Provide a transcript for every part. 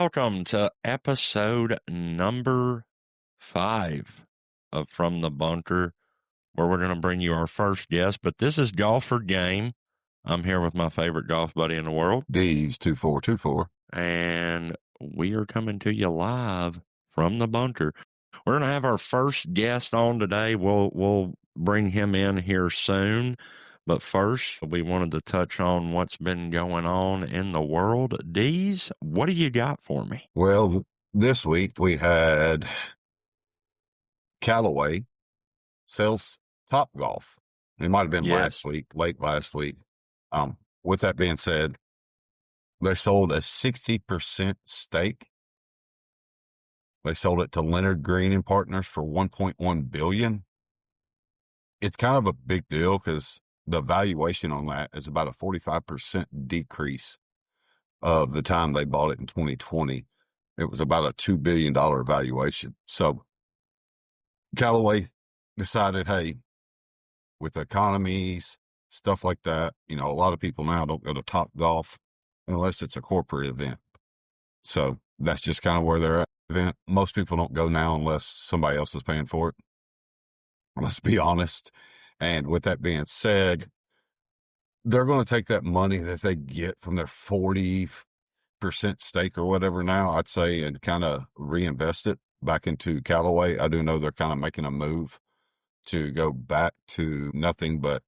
Welcome to episode number 5 of From the Bunker, where we're going to bring you our first guest. But this is Golf for Game. I'm here with my favorite golf buddy in the world, D's 2424. and we are coming to you live from the bunker. We're going to have our first guest on today. We'll bring him in here soon. But first, we wanted to touch on what's been going on in the world. D's, what do you got for me? Well, this week we had Callaway sells Topgolf. It might have been Yes. late last week. With that being said, they sold a 60% stake. They sold it to Leonard Green and Partners for $1.1 billion. It's kind of a big deal because the valuation on that is about a 45% decrease of the time they bought it in 2020. It was about a $2 billion valuation. So Callaway decided, hey, with economies, stuff like that, a lot of people now don't go to Topgolf unless it's a corporate event. So that's just kind of where they're at. Event. Most people don't go now unless somebody else is paying for it. Let's be honest. And with that being said, they're going to take that money that they get from their 40% stake or whatever now, I'd say, and kind of reinvest it back into Callaway. I do know they're kind of making a move to go back to nothing but,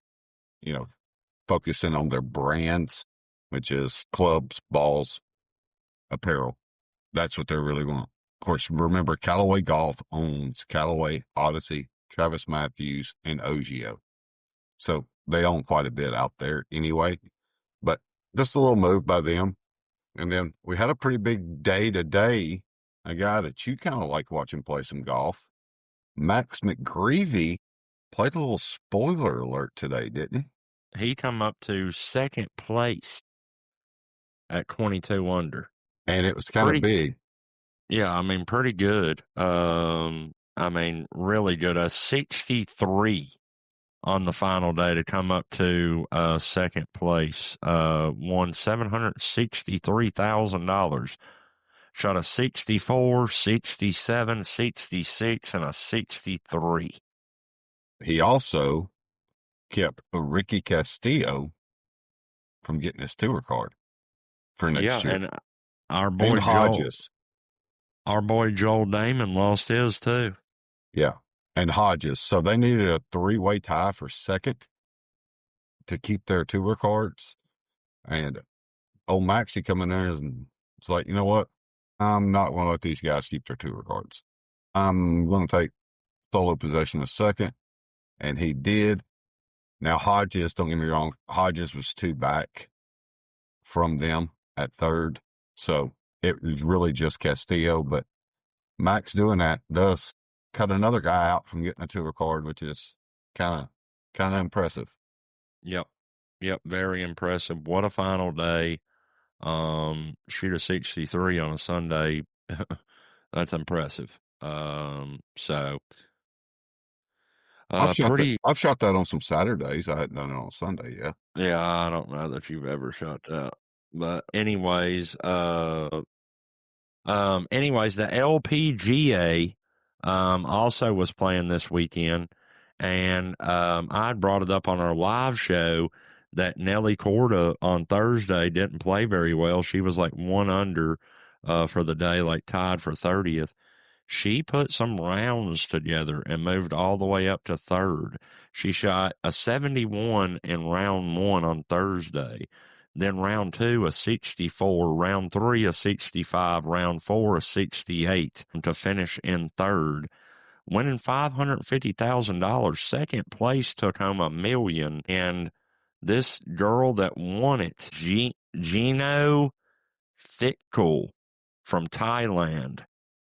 focusing on their brands, which is clubs, balls, apparel. That's what they're really want. Of course, remember, Callaway Golf owns Callaway, Odyssey, Travis Matthews, and Ogio. So they own quite a bit out there anyway, but just a little move by them. And then we had a pretty big day today. A guy that you kind of like watching play some golf, Max McGreevy, played a little spoiler alert today, didn't he? He come up to second place at 22 under. And it was kind of big. Yeah, pretty good. Really good. A 63 on the final day to come up to second place. Won $763,000. Shot a 64, 67, 66, and a 63. He also kept Ricky Castillo from getting his tour card for next year. And our boy Hodges. Our boy Joel Damon lost his too. Yeah, and Hodges. So they needed a 3-way tie for second to keep their tour cards. And old Maxie coming there and it's like, you know what? I'm not going to let these guys keep their tour cards. I'm going to take solo possession of second. And he did. Now, Hodges, don't get me wrong, Hodges was 2 back from them at third. So it was really just Castillo. But Max doing that does cut another guy out from getting a tour card, which is kind of impressive. Yep, very impressive. What a final day. Shoot a 63 on a Sunday. That's impressive. I've shot that on some Saturdays. I hadn't done it on Sunday yet. Yeah, I don't know that you've ever shot that. But anyways, the LPGA also was playing this weekend, and I brought it up on our live show that Nelly Corda on Thursday didn't play very well. She was like 1 under for the day, like tied for 30th. She put some rounds together and moved all the way up to third. She shot a 71 in round 1 on Thursday. Then round 2, a 64. Round 3, a 65. Round 4, a 68 to finish in third, winning $550,000. Second place took home $1 million. And this girl that won it, Gino Thickle from Thailand,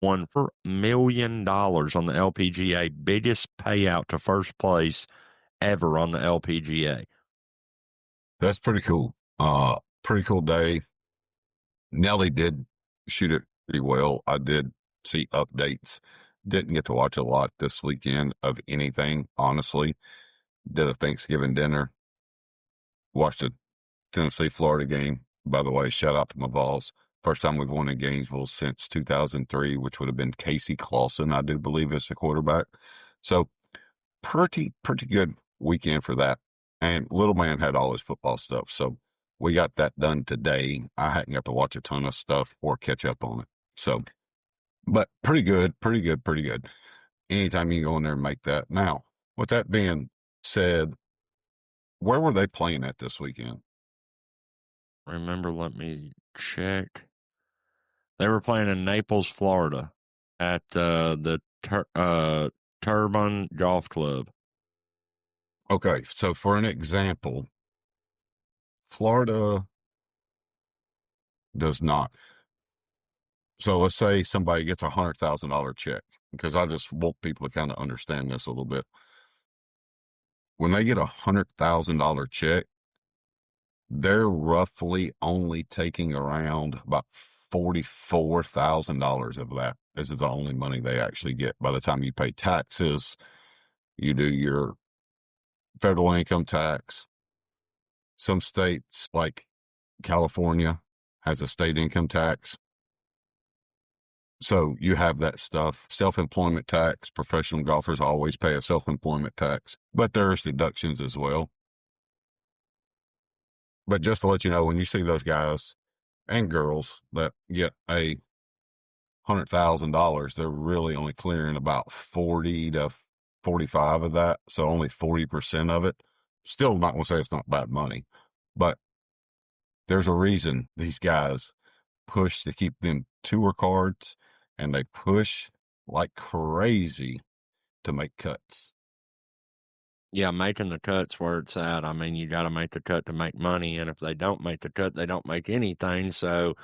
won $4 million on the LPGA, biggest payout to first place ever on the LPGA. That's pretty cool. Pretty cool day. Nelly did shoot it pretty well. I did see updates. Didn't get to watch a lot this weekend of anything, honestly. Did a Thanksgiving dinner. Watched a Tennessee-Florida game. By the way, shout out to my Vols. First time we've won in Gainesville since 2003, which would have been Casey Clausen, I do believe, as the quarterback. So pretty good weekend for that. And little man had all his football stuff. So we got that done today. I hadn't got to watch a ton of stuff or catch up on it. So, but pretty good. Anytime you can go in there and make that. Now, with that being said, where were they playing at this weekend? Remember, let me check. They were playing in Naples, Florida, at the Turbine Golf Club. Okay, so for an example, Florida does not. So let's say somebody gets $100,000 check, because I just want people to kind of understand this a little bit. When they get $100,000 check, they're roughly only taking around about $44,000 of that. This is the only money they actually get. By the time you pay taxes, you do your federal income tax. Some states like California has a state income tax. So you have that stuff. Self-employment tax. Professional golfers always pay a self-employment tax, but there's deductions as well. But just to let you know, when you see those guys and girls that get $100,000, they're really only clearing about 40 to 45 of that. So only 40% of it. Still not going to say it's not bad money, but there's a reason these guys push to keep them tour cards, and they push like crazy to make cuts. Yeah, making the cut's where it's at. I mean, you got to make the cut to make money, and if they don't make the cut, they don't make anything. So,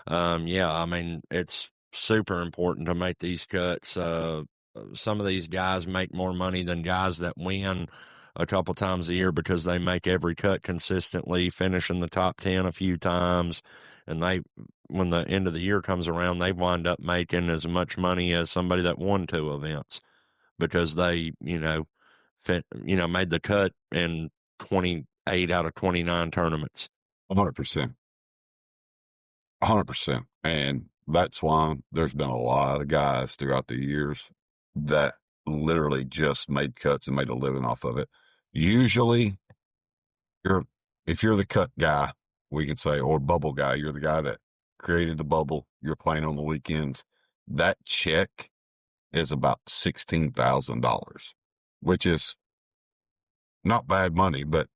yeah, I mean, it's super important to make these cuts. Some of these guys make more money than guys that win a couple times a year because they make every cut consistently, finish in the top 10 a few times, and when the end of the year comes around, they wind up making as much money as somebody that won 2 events because they, made the cut in 28 out of 29 tournaments. 100%. 100%. And that's why there's been a lot of guys throughout the years that literally just made cuts and made a living off of it. Usually, if you're the cut guy, we can say, or bubble guy, you're the guy that created the bubble, you're playing on the weekends, that check is about $16,000, which is not bad money, but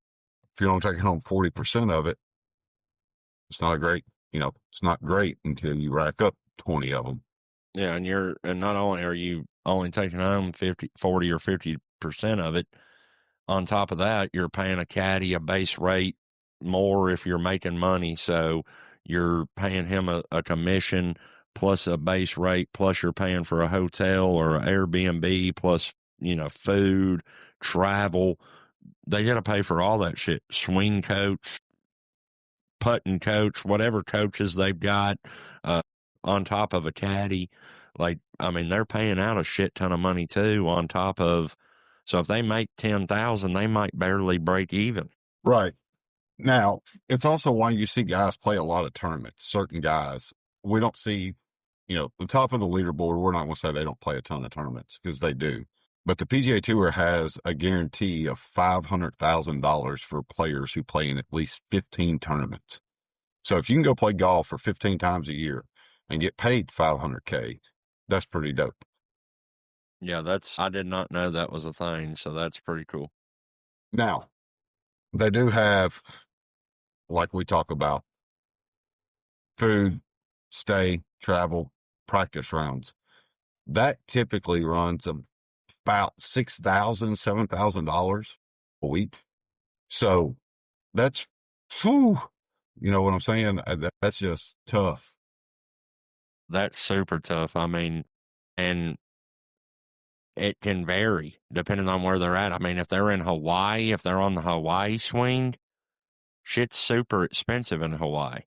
if you're only taking home 40% of it, it's not it's not great until you rack up 20 of them. Yeah, and not only are you only taking home 40 or 50% of it, on top of that, you're paying a caddy a base rate more if you're making money. So you're paying him a commission plus a base rate, plus you're paying for a hotel or an Airbnb, plus, food, travel. They got to pay for all that shit. Swing coach, putting coach, whatever coaches they've got on top of a caddy. They're paying out a shit ton of money too on top of. So if they make 10,000, they might barely break even. Right. Now, it's also why you see guys play a lot of tournaments. Certain guys, we don't see, the top of the leaderboard. We're not going to say they don't play a ton of tournaments, because they do. But the PGA Tour has a guarantee of $500,000 for players who play in at least 15 tournaments. So if you can go play golf for 15 times a year and get paid $500K, that's pretty dope. Yeah, I did not know that was a thing, so that's pretty cool. Now, they do have, like we talk about, food, stay, travel, practice rounds. That typically runs about $6,000, $7,000 a week. So that's, you know what I'm saying? That's just tough. That's super tough. I mean, and it can vary depending on where they're at. I mean, if they're in Hawaii, if they're on the Hawaii swing, shit's super expensive in Hawaii.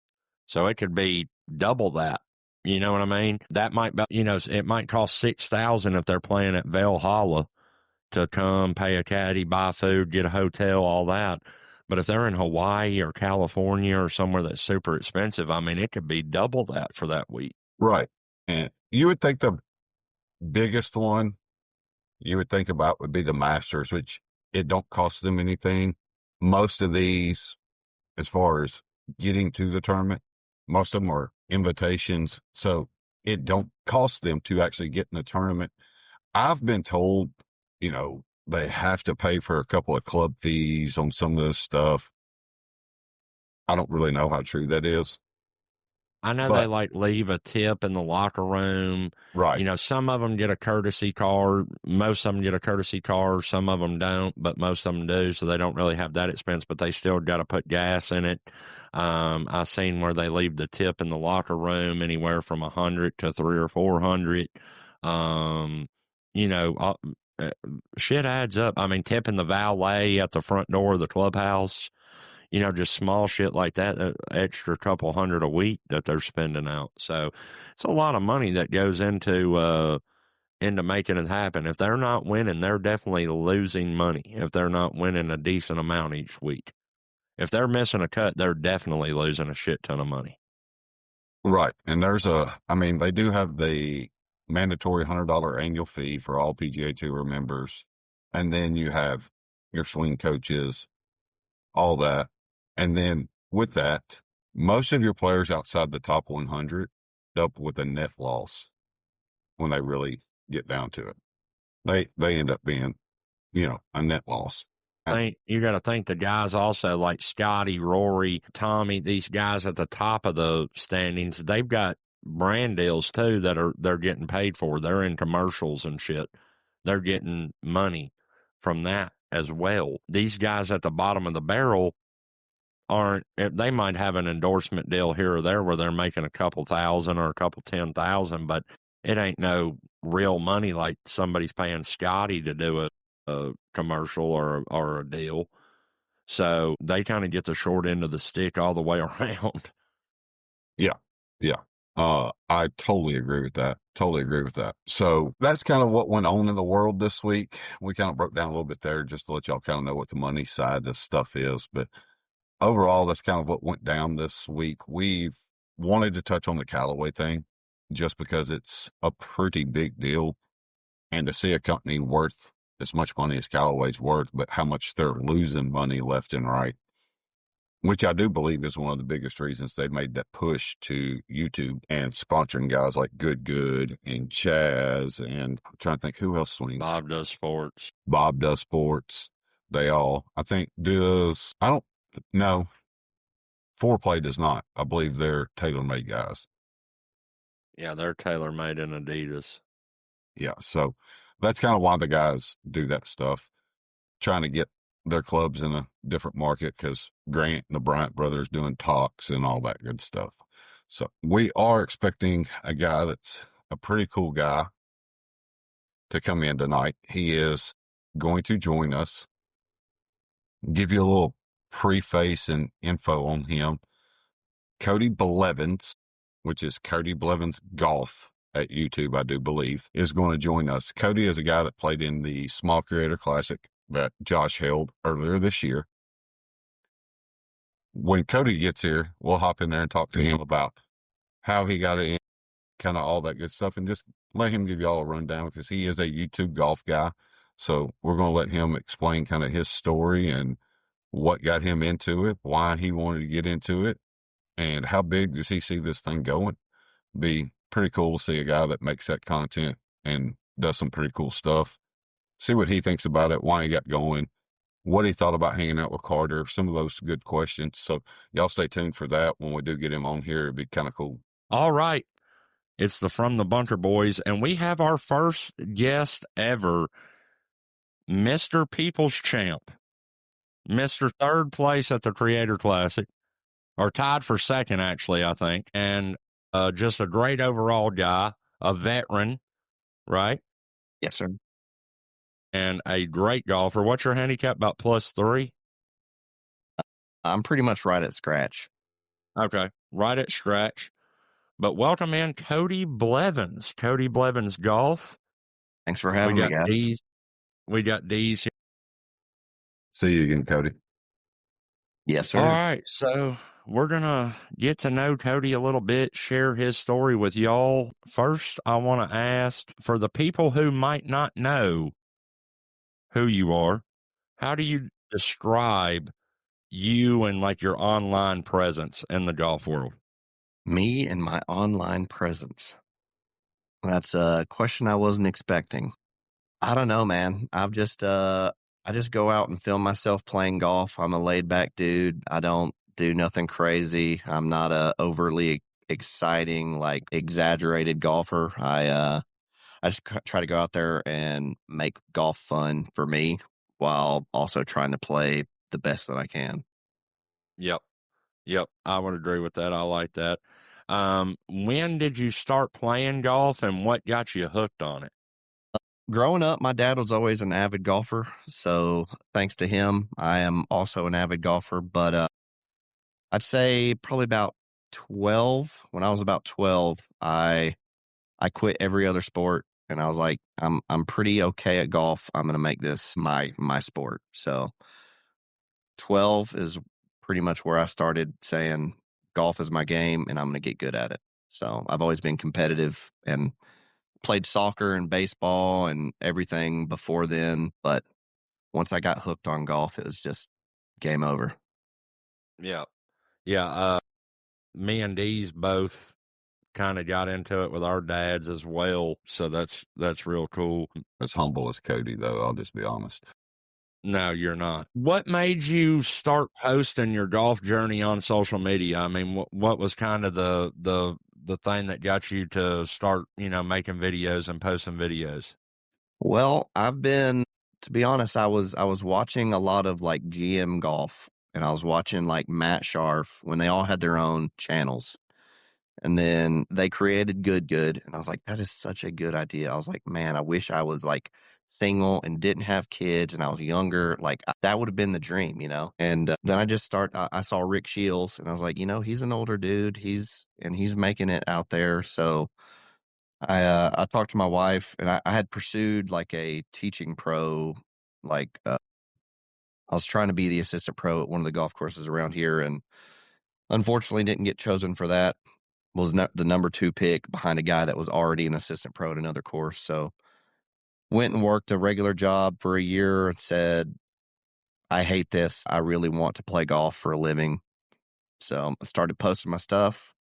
So it could be double that. You know what I mean? That might be, it might cost $6,000 if they're playing at Valhalla to come, pay a caddy, buy food, get a hotel, all that. But if they're in Hawaii or California or somewhere that's super expensive, I mean, it could be double that for that week. Right. And you would think the biggest one you would think about would be the Masters, which it don't cost them anything. Most of these, as far as getting to the tournament, most of them are invitations. So it don't cost them to actually get in the tournament. I've been told, they have to pay for a couple of club fees on some of this stuff. I don't really know how true that is. I know they But leave a tip in the locker room. right. Some of them get a courtesy card. Most of them get a courtesy card. Some of them don't, but most of them do. So they don't really have that expense, but they still got to put gas in it. I've seen where they leave the tip in the locker room anywhere from 100 to 300 or 400. You know, shit adds up. I mean, tipping the valet at the front door of the clubhouse, just small shit like that, extra couple hundred a week that they're spending out. So it's a lot of money that goes into making it happen. If they're not winning, they're definitely losing money. If they're not winning a decent amount each week, if they're missing a cut, they're definitely losing a shit ton of money. Right. And they do have the mandatory $100 annual fee for all PGA Tour members. And then you have your swing coaches, all that. And then with that, most of your players outside the top 100 end up with a net loss when they really get down to it. They end up being, a net loss. You got to think the guys also like Scotty, Rory, Tommy, these guys at the top of the standings, they've got brand deals too they're getting paid for. They're in commercials and shit. They're getting money from that as well. These guys at the bottom of the barrel they might have an endorsement deal here or there where they're making a couple thousand or a couple 10,000, but it ain't no real money like somebody's paying Scotty to do a commercial or a deal. So they kind of get the short end of the stick all the way around. Yeah. Yeah. I totally agree with that. Totally agree with that. So that's kind of what went on in the world this week. We kind of broke down a little bit there just to let y'all kind of know what the money side of stuff is. But overall, that's kind of what went down this week. We've wanted to touch on the Callaway thing just because it's a pretty big deal. And to see a company worth as much money as Callaway's worth, but how much they're losing money left and right, which I do believe is one of the biggest reasons they made that push to YouTube and sponsoring guys like Good and Chaz. And I'm trying to think who else swings. Bob does sports. They all, I think, I don't know. Foreplay does not. I believe they're tailor-made guys. Yeah, they're tailor-made in Adidas. Yeah, so that's kind of why the guys do that stuff, trying to get their clubs in a different market because Grant and the Bryant brothers doing talks and all that good stuff. So we are expecting a guy that's a pretty cool guy to come in tonight. He is going to join us, give you a little preface and info on him. Cody Blevins, which is Cody Blevins Golf at YouTube, I do believe, is going to join us. Cody is a guy that played in the Small Creator Classic that Josh held earlier this year. When Cody gets here, we'll hop in there and talk to him about how he got in, kind of all that good stuff, and just let him give you all a rundown because he is a YouTube golf guy. So we're going to let him explain kind of his story and what got him into it, why he wanted to get into it, and how big does he see this thing going. Be pretty cool to see a guy that makes that content and does some pretty cool stuff. See what he thinks about it, why he got going, what he thought about hanging out with Carter, some of those good questions. So y'all stay tuned for that. When we do get him on here, it'd be kind of cool. All right. It's the From the Bunker Boys, and we have our first guest ever, Mr. People's Champ, Mr. Third Place at the Creator Classic, or tied for second, actually, I think, and just a great overall guy, a veteran, right? Yes, sir. And a great golfer. What's your handicap, about +3? I'm pretty much right at scratch. Okay, right at scratch. But welcome in Cody Blevins. Cody Blevins Golf. Thanks for having me, guys. We got D's here. See you again, Cody. Yes, All sir. right, so we're gonna get to know Cody a little bit, share his story with y'all. First, I want to ask for the people who might not know who you are, how do you describe you and like your online presence in the golf world? Me and my online presence. That's a question I wasn't expecting. I don't know, man. I just go out and film myself playing golf. I'm a laid back dude. I don't do nothing crazy. I'm not a overly exciting, like exaggerated golfer. I just try to go out there and make golf fun for me while also trying to play the best that I can. Yep. Yep. I would agree with that. I like that. When did you start playing golf and what got you hooked on it? Growing up, my dad was always an avid golfer. So thanks to him, I am also an avid golfer. But I'd say probably about 12. When I was about 12, I quit every other sport and I was like, I'm pretty okay at golf. I'm gonna make this my sport. So 12 is pretty much where I started saying golf is my game and I'm gonna get good at it. So I've always been competitive and played soccer and baseball and everything before then, but once I got hooked on golf, it was just game over. Yeah. Yeah. Me and Dee's both kind of got into it with our dads as well. So that's real cool. As humble as Cody, though, I'll just be honest. No, you're not. What made you start posting your golf journey on social media? I mean, what was kind of the thing that got you to start, making videos and posting videos? Well, to be honest, I was watching a lot of like GM golf and I was watching like Matt Sharf when they all had their own channels. And then they created Good, and I was like, that is such a good idea. I was like, man, I wish I was like single and didn't have kids and I was younger. Like that would have been the dream, you know? And then I saw Rick Shields and I was like, he's an older dude. He's making it out there. So I talked to my wife and I had pursued like a teaching pro, like, I was trying to be the assistant pro at one of the golf courses around here and unfortunately didn't get chosen for that. Was the number 2 pick behind a guy that was already an assistant pro at another course. So went and worked a regular job for a year and said, I hate this. I really want to play golf for a living. So I started posting my stuff,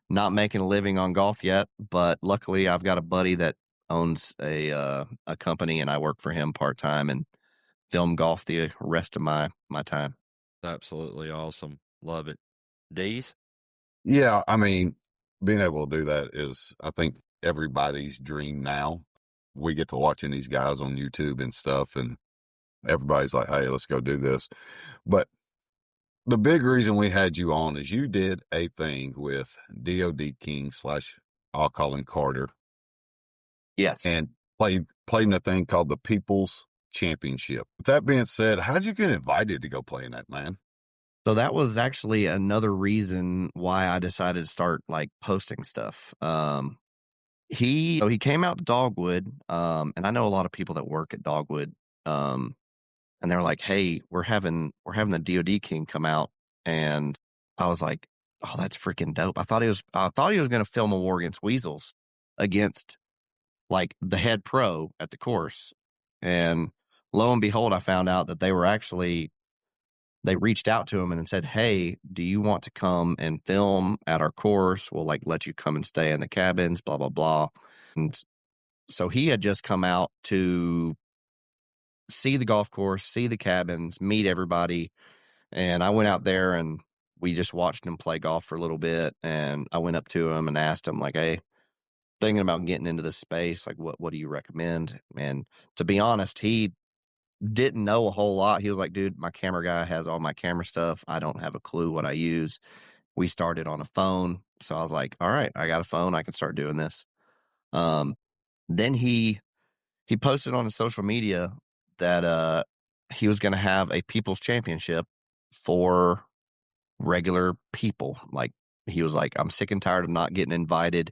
not making a living on golf yet, but luckily I've got a buddy that owns a company and I work for him part-time and film golf the rest of my time. Absolutely awesome. Love it. Dees? Yeah, I mean, being able to do that is, I think, everybody's dream now. We get to watching these guys on YouTube and stuff, and everybody's like, hey, let's go do this. But the big reason we had you on is you did a thing with DOD King / I'll call him Carter, Yes. and played in a thing called the People's Championship. With that being said, how'd you get invited to go play in that, man? So that was actually another reason why I decided to start like posting stuff. He came out to Dogwood, and I know a lot of people that work at Dogwood, and they're like, "Hey, we're having the DOD King come out," and I was like, "Oh, that's freaking dope!" I thought he was going to film a war against weasels against like the head pro at the course, and lo and behold, I found out that they reached out to him and said, "Hey, do you want to come and film at our course? We'll like let you come and stay in the cabins, blah blah blah." And so he had just come out to see the golf course, see the cabins, meet everybody, and I went out there and we just watched him play golf for a little bit. And I went up to him and asked him like, "Hey, thinking about getting into this space, like what do you recommend?" And to be honest, he didn't know a whole lot. He was like, "Dude, my camera guy has all my camera stuff. I don't have a clue what I use." We started on a phone. So I was like, "All right, I got a phone. I can start doing this." Um, then he posted on his social media that he was going to have a people's championship for regular people. Like he was like, "I'm sick and tired of not getting invited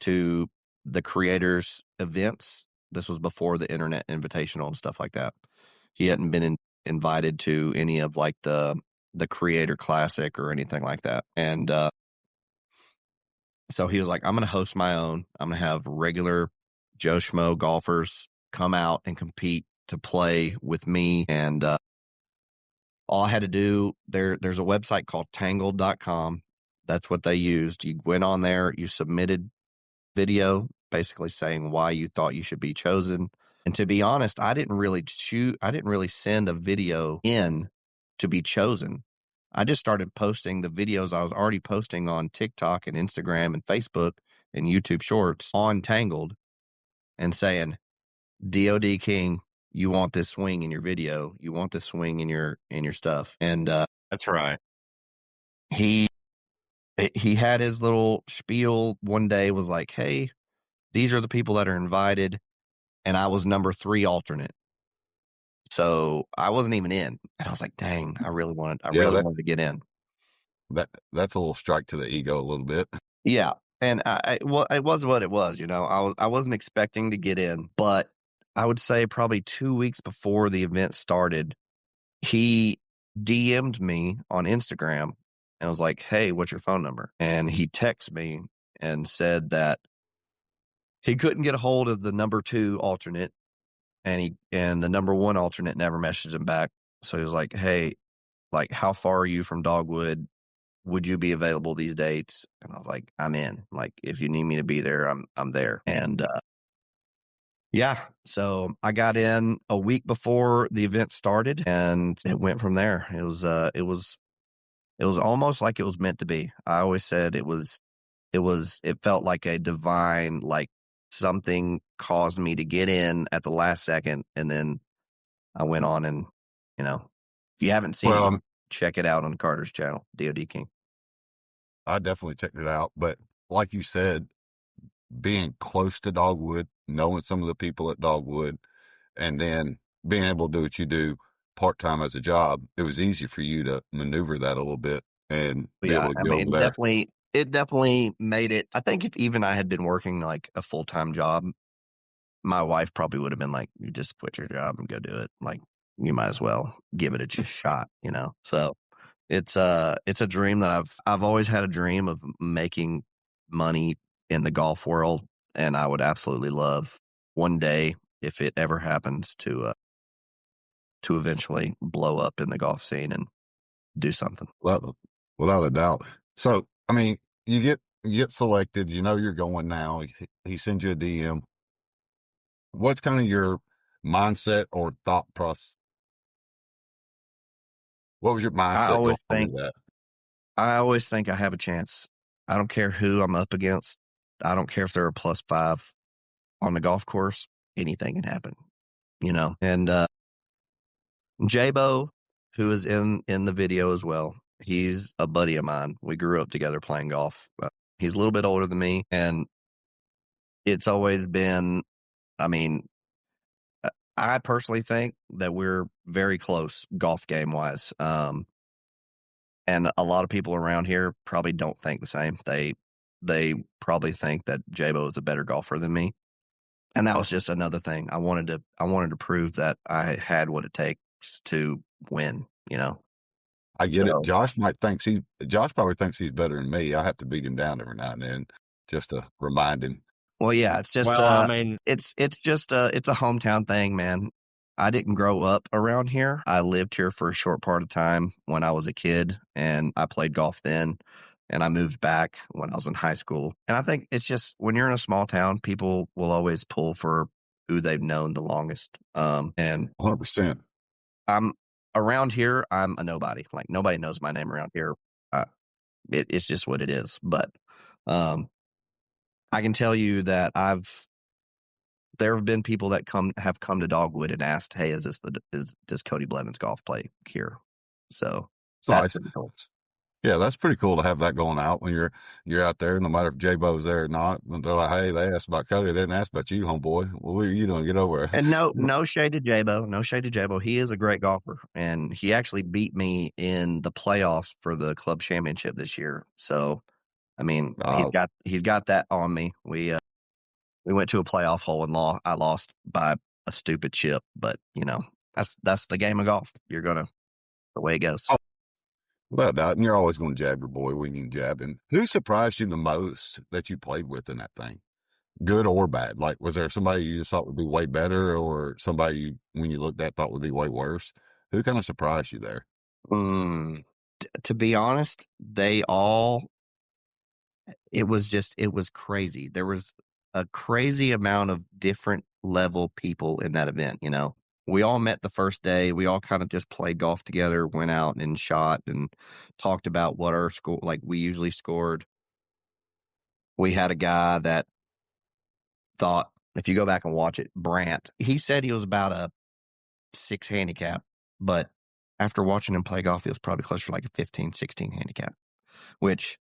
to the creators events." This was before the internet invitational and stuff like that. He hadn't been invited to any of like the Creator Classic or anything like that. And so he was like, I'm going to host my own. I'm going to have regular Joe Schmo golfers come out and compete to play with me. And all I had to do, there's a website called tangled.com. That's what they used. You went on there, you submitted video basically saying why you thought you should be chosen. And to be honest, I didn't really send a video in to be chosen. I just started posting the videos I was already posting on TikTok and Instagram and Facebook and YouTube Shorts on Tangled and saying, DOD King, you want this swing in your video. You want this swing in your stuff. And That's right. he had his little spiel one day, was like, hey, these are the people that are invited. And I was number 3 alternate. So I wasn't even in. And I was like, dang, I really wanted to get in. That's a little strike to the ego a little bit. Yeah. And well, it was what it was, you know. I wasn't expecting to get in, but I would say probably 2 weeks before the event started, he DM'd me on Instagram and was like, hey, what's your phone number? And he texted me and said that he couldn't get a hold of the number 2 alternate, and the number 1 alternate never messaged him back. So he was like, hey, like, how far are you from Dogwood? Would you be available these dates? And I was like, I'm in. Like, if you need me to be there, I'm there. And yeah, so I got in a week before the event started, and it went from there. It was almost like it was meant to be. I always said it felt like a divine, like something caused me to get in at the last second, and then I went on and, you know, if you haven't seen it, check it out on Carter's channel, DOD King. I definitely checked it out. But like you said, being close to Dogwood, knowing some of the people at Dogwood, and then being able to do what you do part-time as a job, it was easy for you to maneuver that a little bit and be able to go over there. It definitely made it. I think if even I had been working like a full-time job, my wife probably would have been like, you just quit your job and go do it. Like, you might as well give it a shot, you know? So it's a dream that I've always had a dream of making money in the golf world. And I would absolutely love one day, if it ever happens, to eventually blow up in the golf scene and do something. Well, without a doubt. So, I mean, you get selected, you know, you're going now. He sends you a DM. What's kind of your mindset or thought process? What was your mindset? I always think I have a chance. I don't care who I'm up against. I don't care if they're a +5 on the golf course. Anything can happen, you know. And J-Bo, who is in the video as well, he's a buddy of mine. We grew up together playing golf. He's a little bit older than me, and it's always been, I mean, I personally think that we're very close golf game wise. And a lot of people around here probably don't think the same. They probably think that J-Bo is a better golfer than me. And that was just another thing. I wanted to prove that I had what it takes to win, you know. I get it. Josh probably thinks he's better than me. I have to beat him down every now and then just to remind him. Well, yeah, it's just I mean, it's just it's a hometown thing, man. I didn't grow up around here. I lived here for a short part of time when I was a kid, and I played golf then, and I moved back when I was in high school. And I think it's just when you're in a small town, people will always pull for who they've known the longest. And 100%. I'm around here. I'm a nobody. Like, nobody knows my name around here. It's just what it is. But I can tell you that there have been people that have come to Dogwood and asked, hey, does Cody Blevins golf play here? So that's pretty cool. Yeah, that's pretty cool to have that going out when you're out there, no matter if J-Bo's there or not. They're like, hey, they asked about Cody, they didn't ask about you, homeboy. Well, what are you doing? Get over there. And no shade to J-Bo. No shade to J-Bo. He is a great golfer, and he actually beat me in the playoffs for the club championship this year. So, I mean, he's got that on me. We went to a playoff hole and I lost by a stupid chip, but you know, that's the game of golf. The way it goes. Without doubt, and you're always going to jab your boy when you can jab him. Who surprised you the most that you played with in that thing? Good or bad? Like, was there somebody you just thought would be way better, or somebody you, when you looked at, thought would be way worse? Who kind of surprised you there? To be honest, they all, it was crazy. There was a crazy amount of different level people in that event, you know. We all met the first day. We all kind of just played golf together, went out and shot and talked about what our score, like we usually scored. We had a guy that thought, if you go back and watch it, Brant, he said he was about a 6 handicap, but after watching him play golf, he was probably closer to like a 15, 16 handicap, which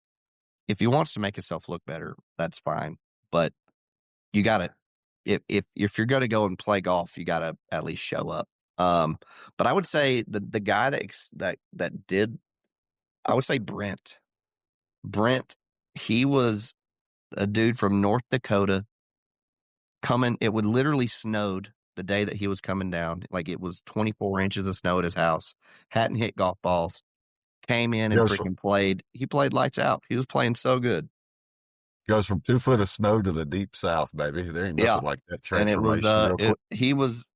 if he wants to make himself look better, that's fine. But you got to, if you're going to go and play golf, you got to at least show up. But I would say the guy that did, I would say Brent. Brent, he was a dude from North Dakota coming. It would literally snowed the day that he was coming down. Like it was 24 inches of snow at his house. Hadn't hit golf balls. Came in and freaking played. He played lights out. He was playing so good. Goes from 2 foot of snow to the deep south, baby. There ain't nothing like that transformation. And it was, he was,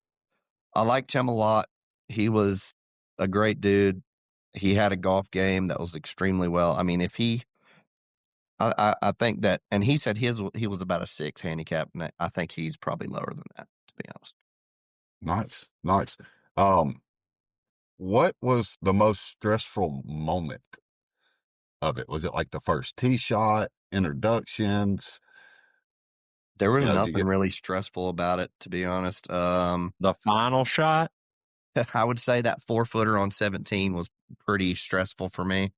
I liked him a lot. He was a great dude. He had a golf game that was extremely well. I mean, if he, I think that, and he said he was about a 6 handicap, and I think he's probably lower than that, to be honest. Nice. What was the most stressful moment of it? Was it like the first tee shot, introductions? There was nothing really stressful about it, to be honest. The final shot? I would say that 4-footer on 17 was pretty stressful for me.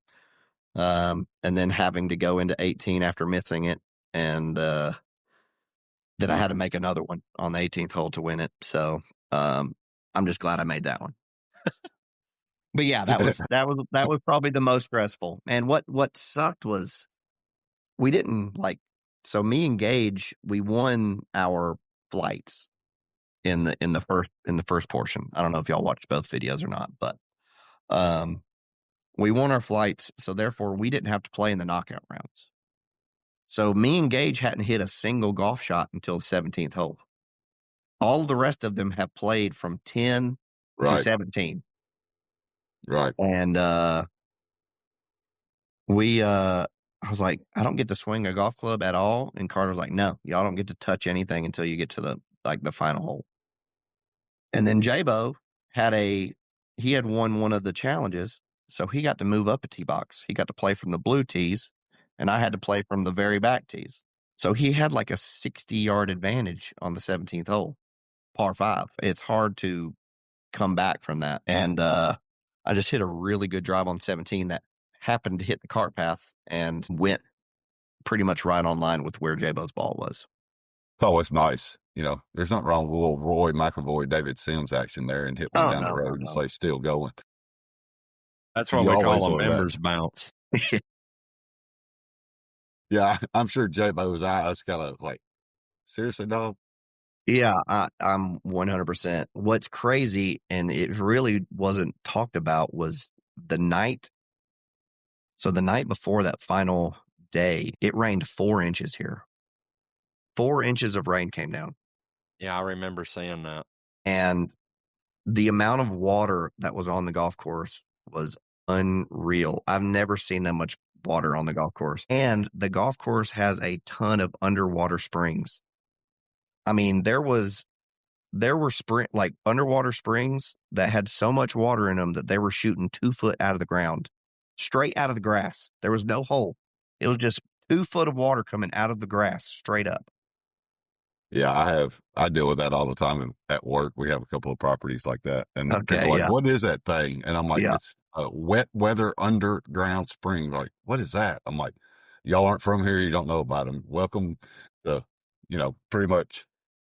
And then having to go into 18 after missing it, and then I had to make another one on the 18th hole to win it. So I'm just glad I made that one. But yeah, that was probably the most stressful. And what sucked was we didn't so me and Gage, we won our flights in the first portion. I don't know if y'all watched both videos or not, but we won our flights, so therefore we didn't have to play in the knockout rounds. So me and Gage hadn't hit a single golf shot until the 17th hole. All the rest of them have played from 10 to 17. Right. And I was like, I don't get to swing a golf club at all. And Carter's like, no, y'all don't get to touch anything until you get to the final hole. And then J-Bo he had won one of the challenges, so he got to move up a tee box. He got to play from the blue tees, and I had to play from the very back tees. So he had like a 60-yard advantage on the 17th hole, par 5. It's hard to come back from that. And I just hit a really good drive on 17 that happened to hit the cart path and went pretty much right on line with where J-Bo's ball was. Oh, it's nice. You know, there's nothing wrong with little Roy McIlroy, David Sims action there, and hit one down the road and say, still going. That's what we call a members bounce. Yeah, I'm sure J-Bo's eyes kind of like, seriously, dog? Yeah, I'm 100%. What's crazy, and it really wasn't talked about, was the night. So the night before that final day, it rained 4 inches here. 4 inches of rain came down. Yeah, I remember seeing that. And the amount of water that was on the golf course was unreal. I've never seen that much water on the golf course. And the golf course has a ton of underwater springs. I mean, there were underwater springs that had so much water in them that they were shooting 2 foot out of the ground, straight out of the grass. There was no hole. It was just 2 foot of water coming out of the grass straight up. Yeah, I deal with that all the time at work. We have a couple of properties like that. And people are like, what is that thing? And I'm like, it's a wet weather underground spring. Like, what is that? I'm like, y'all aren't from here. You don't know about them. Welcome to, pretty much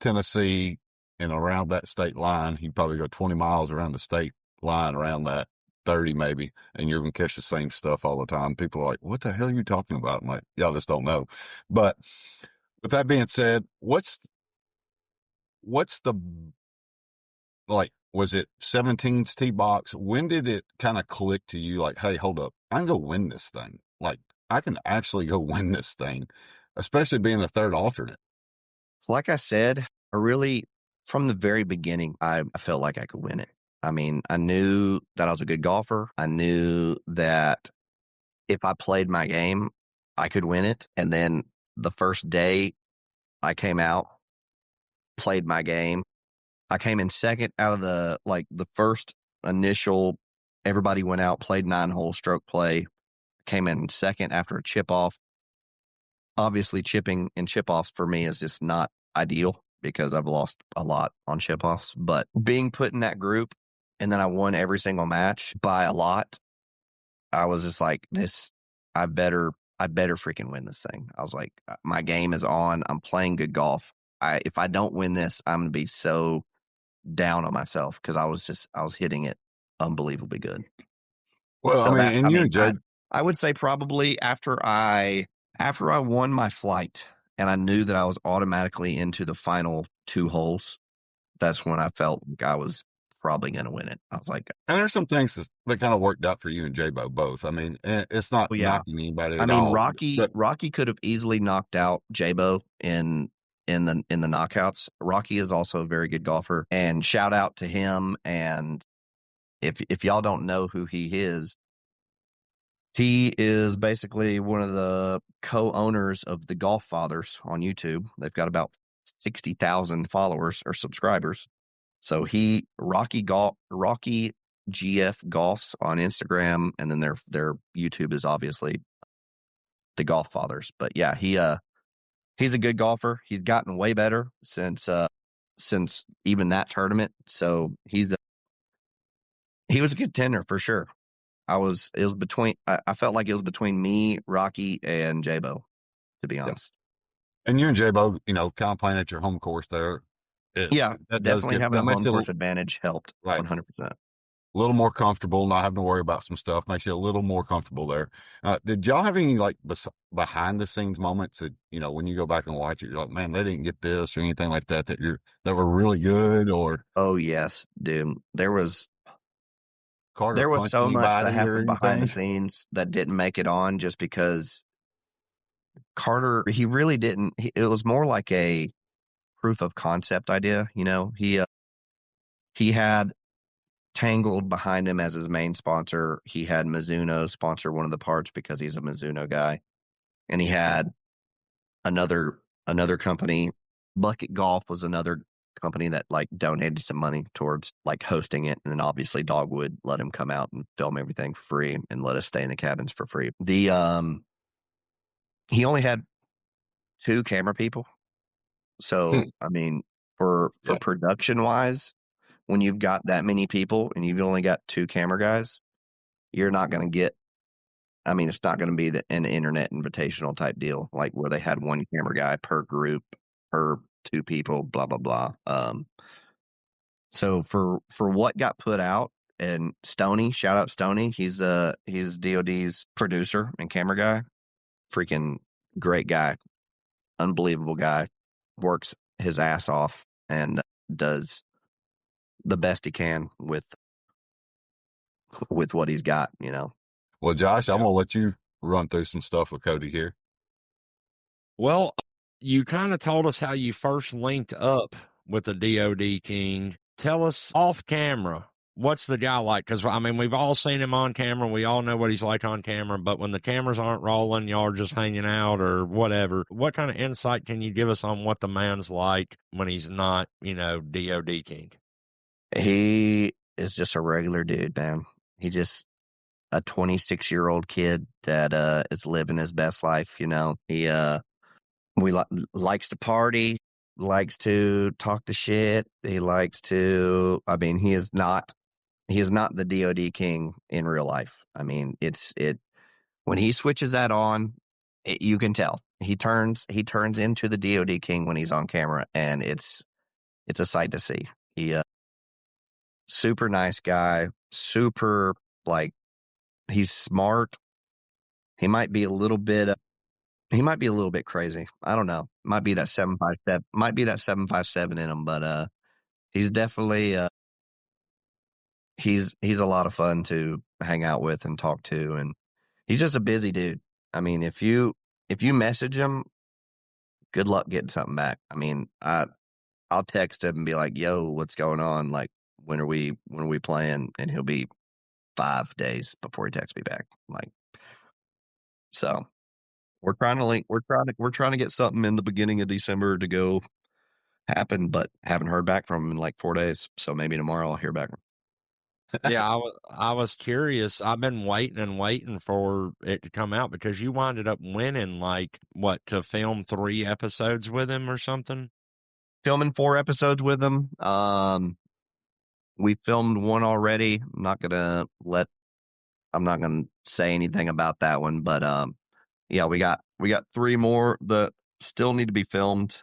Tennessee and around that state line. You probably go 20 miles around the state line, around that 30 maybe, and you're going to catch the same stuff all the time. People are like, what the hell are you talking about? I'm like, y'all just don't know. But with that being said, what's the, was it 17's tee box? When did it kind of click to you? Like, hey, hold up. I can go win this thing. Like, I can actually go win this thing, especially being a third alternate. Like I said, from the very beginning, I felt like I could win it. I mean, I knew that I was a good golfer. I knew that if I played my game, I could win it. And then the first day I came out, played my game. I came in second out of the first initial, everybody went out, played 9-hole stroke play, came in second after a chip off. Obviously, chipping and chip offs for me is just not ideal because I've lost a lot on chip offs. But being put in that group and then I won every single match by a lot, I was just like, I better freaking win this thing. I was like, my game is on. I'm playing good golf. If I don't win this, I'm going to be so down on myself because I was hitting it unbelievably good. Well, So and you and Jay, I would say probably after I won my flight and I knew that I was automatically into the final 2 holes, that's when I felt like I was probably going to win it. I was like, and there's some things that kind of worked out for you and J-Bo both. I mean, it's not well, yeah. knocking anybody I at mean, all. Rocky could have easily knocked out J-Bo in the knockouts. Rocky is also a very good golfer, and shout out to him. And if y'all don't know who he is basically one of the co-owners of the Golf Fathers on YouTube. They've got about 60,000 followers or subscribers. So Rocky GF Golfs on Instagram, and then their YouTube is obviously the Golf Fathers. But yeah, he's a good golfer. He's gotten way better since even that tournament. So he was a contender for sure. I felt like it was between me, Rocky, and J-Bo, to be honest. And you and J-Bo, kind of playing at your home course there. Definitely having a home course advantage helped, right, 100%. A little more comfortable, not having to worry about some stuff, makes you a little more comfortable there. Did y'all have any behind the scenes moments that, when you go back and watch it, you're like, man, they didn't get this or anything like that were really good? Or oh yes, dude, there was Carter punched so much that anybody or happened behind the anything? scenes that didn't make it on just because Carter, he really didn't. It was more like a proof of concept idea. He had Tangled behind him as his main sponsor. He had Mizuno sponsor one of the parts because he's a Mizuno guy, and he had another company. Bucket Golf was another company that donated some money towards hosting it, and then obviously Dogwood let him come out and film everything for free and let us stay in the cabins for free. He only had 2 camera people, so I mean, for production wise, when you've got that many people and you've only got 2 camera guys, you're not going to get. I mean, it's not going to be an internet invitational type deal, like where they had 1 camera guy per group, per 2 people, blah blah blah. So for what got put out, and Stoney, shout out Stoney, he's DOD's producer and camera guy, freaking great guy, unbelievable guy, works his ass off and does the best he can with what he's got, Well, Josh, I'm going to let you run through some stuff with Cody here. Well, you kind of told us how you first linked up with the DOD King. Tell us off camera, what's the guy like? Because, I mean, we've all seen him on camera. We all know what he's like on camera. But when the cameras aren't rolling, y'all are just hanging out or whatever, what kind of insight can you give us on what the man's like when he's not, DOD King? He is just a regular dude, man. He just a 26-year-old kid that is living his best life. He likes to party, likes to talk the shit. He likes to. I mean, he is not the DOD King in real life. I mean, when he switches that on, you can tell he turns into the DOD King when he's on camera, and it's a sight to see. He super nice guy, super he's smart. He might be a little bit crazy. I don't know. Might be that 757. Might be that 757 in him, but he's definitely he's a lot of fun to hang out with and talk to, and He's just a busy dude. I mean, if you message him, good luck getting something back. I mean, I'll text him and be like, "Yo, what's going on? Like, when are we playing?" And he'll be 5 days before he texts me back. Like, so we're trying to link. We're trying to get something in the beginning of December to go happen, but haven't heard back from him in like 4 days. So maybe tomorrow I'll hear back. Yeah, I was curious. I've been waiting and waiting for it to come out because you winded up winning like what, to film 3 episodes with him or something. Filming 4 episodes with him. We filmed one already. I'm not gonna say anything about that one, but yeah, we got 3 more that still need to be filmed.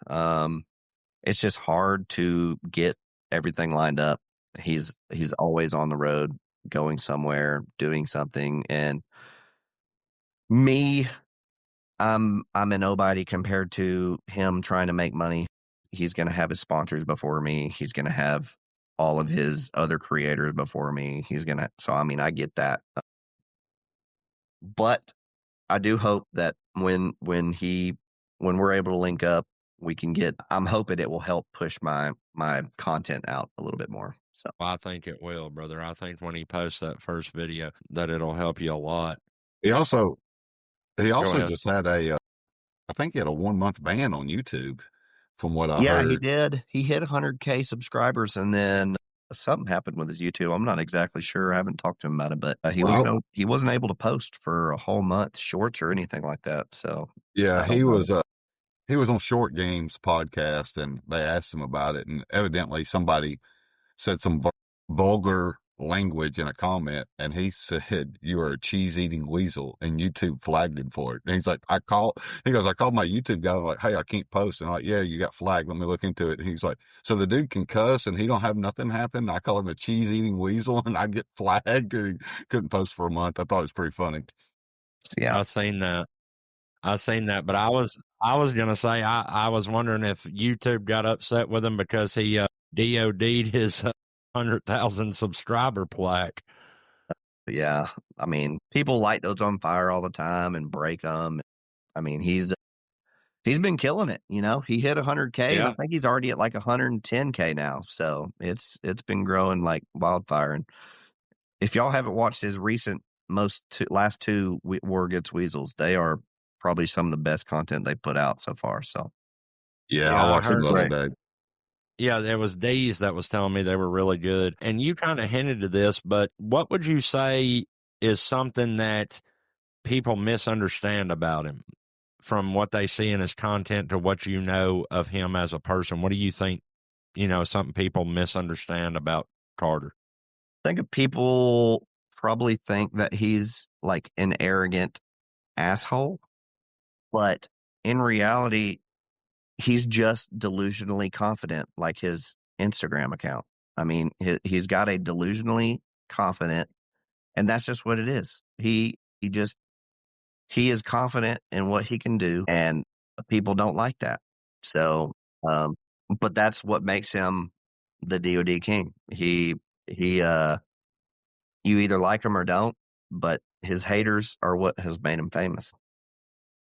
It's just hard to get everything lined up. He's always on the road, going somewhere, doing something, and me, I'm a nobody compared to him trying to make money. He's going to have his sponsors before me. He's going to have all of his other creators before me. So I mean, I get that. But I do hope that when we're able to link up, I'm hoping it will help push my content out a little bit more. So I think it will, brother. I think when he posts that first video that it'll help you a lot. He also ahead. just had I think he had a 1-month ban on YouTube from what I yeah, heard. he did. He hit 100K subscribers, and then something happened with his YouTube. I'm not exactly sure. I haven't talked to him about it, but he wasn't able to post for a whole month, shorts or anything like that. So Yeah, I don't know. he was on Short Games podcast, and they asked him about it, and evidently somebody said some vulgar language in a comment, and he said, "You are a cheese-eating weasel," and YouTube flagged him for it. And he's like, I called my YouTube guy, like, "Hey, I can't post." And I'm like, "Yeah, you got flagged. Let me look into it." And he's like, "So the dude can cuss and he don't have nothing happen? I call him a cheese-eating weasel and I get flagged," and he couldn't post for a month. I thought it was pretty funny. Yeah. I seen that, but I was gonna say I was wondering if YouTube got upset with him because he DOD'd his 100,000 subscriber plaque. Yeah, I mean, people light those on fire all the time and break them. I mean, he's been killing it. You know, he hit 100K, and I Yeah. think he's already at like 110K now. So it's been growing like wildfire. And if y'all haven't watched his recent last 2 War Gets Weasels, they are probably some of the best content they put out so far. So Yeah, Yeah, I I watched him heard the other great. day. Yeah, there was D's that was telling me they were really good. And you kind of hinted to this, but what would you say is something that people misunderstand about him from what they see in his content to what you know of him as a person? What do you think, something people misunderstand about Carter? I think people probably think that he's like an arrogant asshole, but in reality, he's just delusionally confident, like his Instagram account. I mean, he's got a delusionally confident, and that's just what it is. He is confident in what he can do, and people don't like that. So, but that's what makes him the DOD King. He you either like him or don't, but his haters are what has made him famous.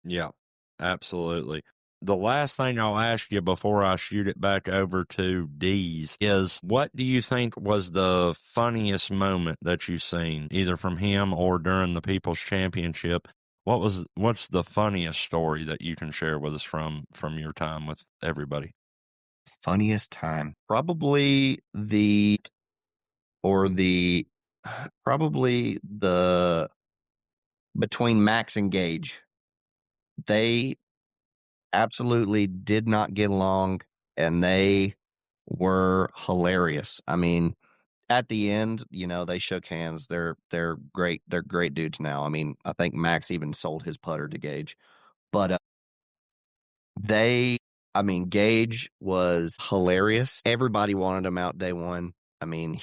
Yeah, absolutely. The last thing I'll ask you before I shoot it back over to D's is, what do you think was the funniest moment that you've seen, either from him or during the People's Championship? What's the funniest story that you can share with us from your time with everybody? Funniest time, probably the between Max and Gage. They absolutely did not get along, and they were hilarious. I mean, at the end, they shook hands. They're great. They're great dudes now. I mean, I think Max even sold his putter to Gage, but Gage was hilarious. Everybody wanted him out day one. I mean,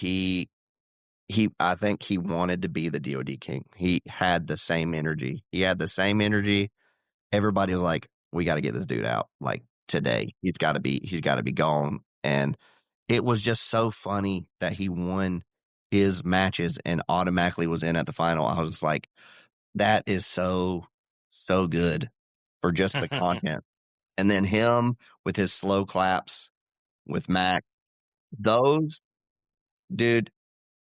I think he wanted to be the DOD King. He had the same energy. Everybody was like, "We got to get this dude out like today. He's got to be gone." And it was just so funny that he won his matches and automatically was in at the final. I was like, That is so good for just the content. And then him with his slow claps with Mac, those, dude,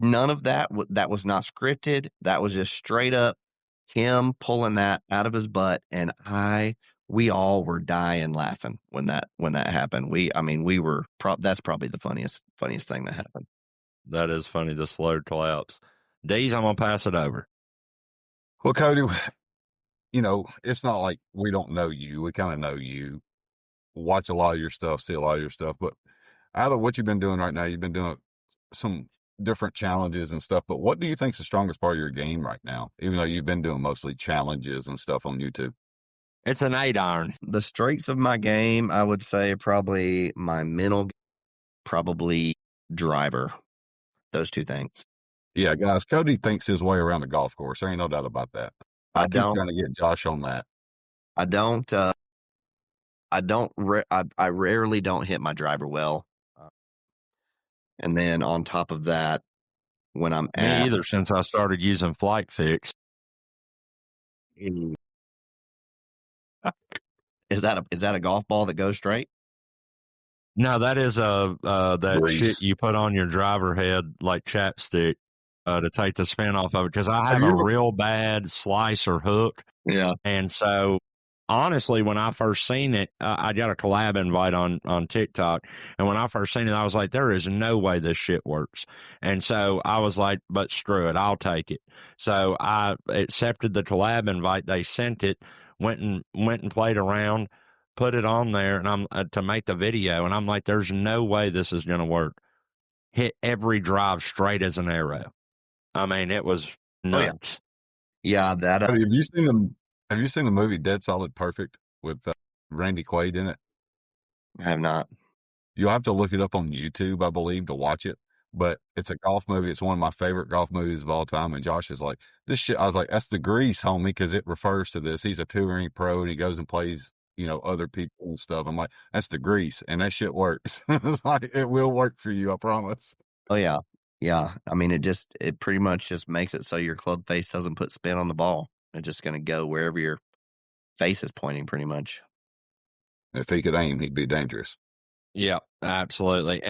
none of that that was not scripted. That was just straight up him pulling that out of his butt, and we all were dying laughing when that happened. We were that's probably the funniest thing that happened. That is funny, the slow claps. Deez, I'm gonna pass it over. Well, Cody, it's not like we don't know you. We kind of know you, watch a lot of your stuff, see a lot of your stuff. But out of what you've been doing right now, you've been doing some different challenges and stuff. But what do you think's the strongest part of your game right now? Even though you've been doing mostly challenges and stuff on YouTube. It's an 8-iron. The strengths of my game, I would say probably my mental, probably driver. Those two things. Yeah, guys, Cody thinks his way around the golf course. There ain't no doubt about that. I keep trying to get Josh on that. I rarely don't hit my driver well. And then on top of that, when I'm Me either, since I started using Flight Fix. Is that a golf ball that goes straight? No, that is that Grease. shit you put on your driver head like chapstick to take the spin off of it, because I have a real bad slice or hook. Yeah. And so, honestly, when I first seen it, I got a collab invite on TikTok. And when I first seen it, I was like, there is no way this shit works. And so I was like, but screw it, I'll take it. So I accepted the collab invite. They sent it, went and played around, put it on there, and I'm to make the video. And I'm like, there's no way this is going to work. Hit every drive straight as an arrow. I mean, it was nuts. Yeah, that. Have you seen the movie Dead Solid Perfect with Randy Quaid in it? I have not. You'll have to look it up on YouTube, I believe, to watch it. But it's a golf movie. It's one of my favorite golf movies of all time. And Josh is like, this shit. I was like, that's the grease, homie, because it refers to this. He's a touring pro and he goes and plays, other people and stuff. I'm like, that's the grease, and that shit works. It's like, it will work for you, I promise. Oh yeah. Yeah. I mean, it pretty much just makes it so your club face doesn't put spin on the ball. It's just going to go wherever your face is pointing, pretty much. If he could aim, he'd be dangerous. Yeah, absolutely.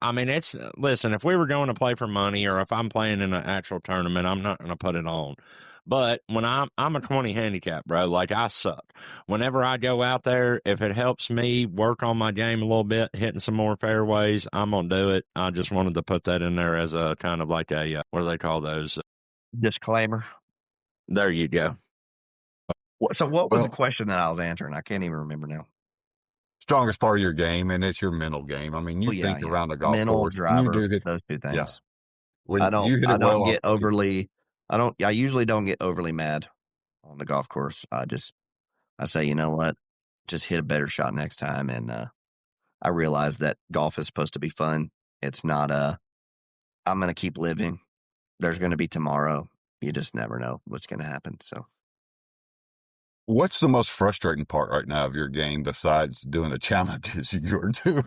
I mean, listen, if we were going to play for money, or if I'm playing in an actual tournament, I'm not going to put it on. But when I'm a 20 handicap, bro, like I suck. Whenever I go out there, if it helps me work on my game a little bit, hitting some more fairways, I'm going to do it. I just wanted to put that in there as a kind of like a, what do they call those? Disclaimer. There you go. So what was the question that I was answering? I can't even remember now. Strongest part of your game, and it's your mental game. I mean, you think around a golf mental, course. Driver, you do hit those two things. Yeah. When I usually don't get overly mad on the golf course. I say, you know what, just hit a better shot next time. And I realize that golf is supposed to be fun. It's not I'm going to keep living. There's going to be tomorrow. You just never know what's going to happen. So what's the most frustrating part right now of your game besides doing the challenges you're doing?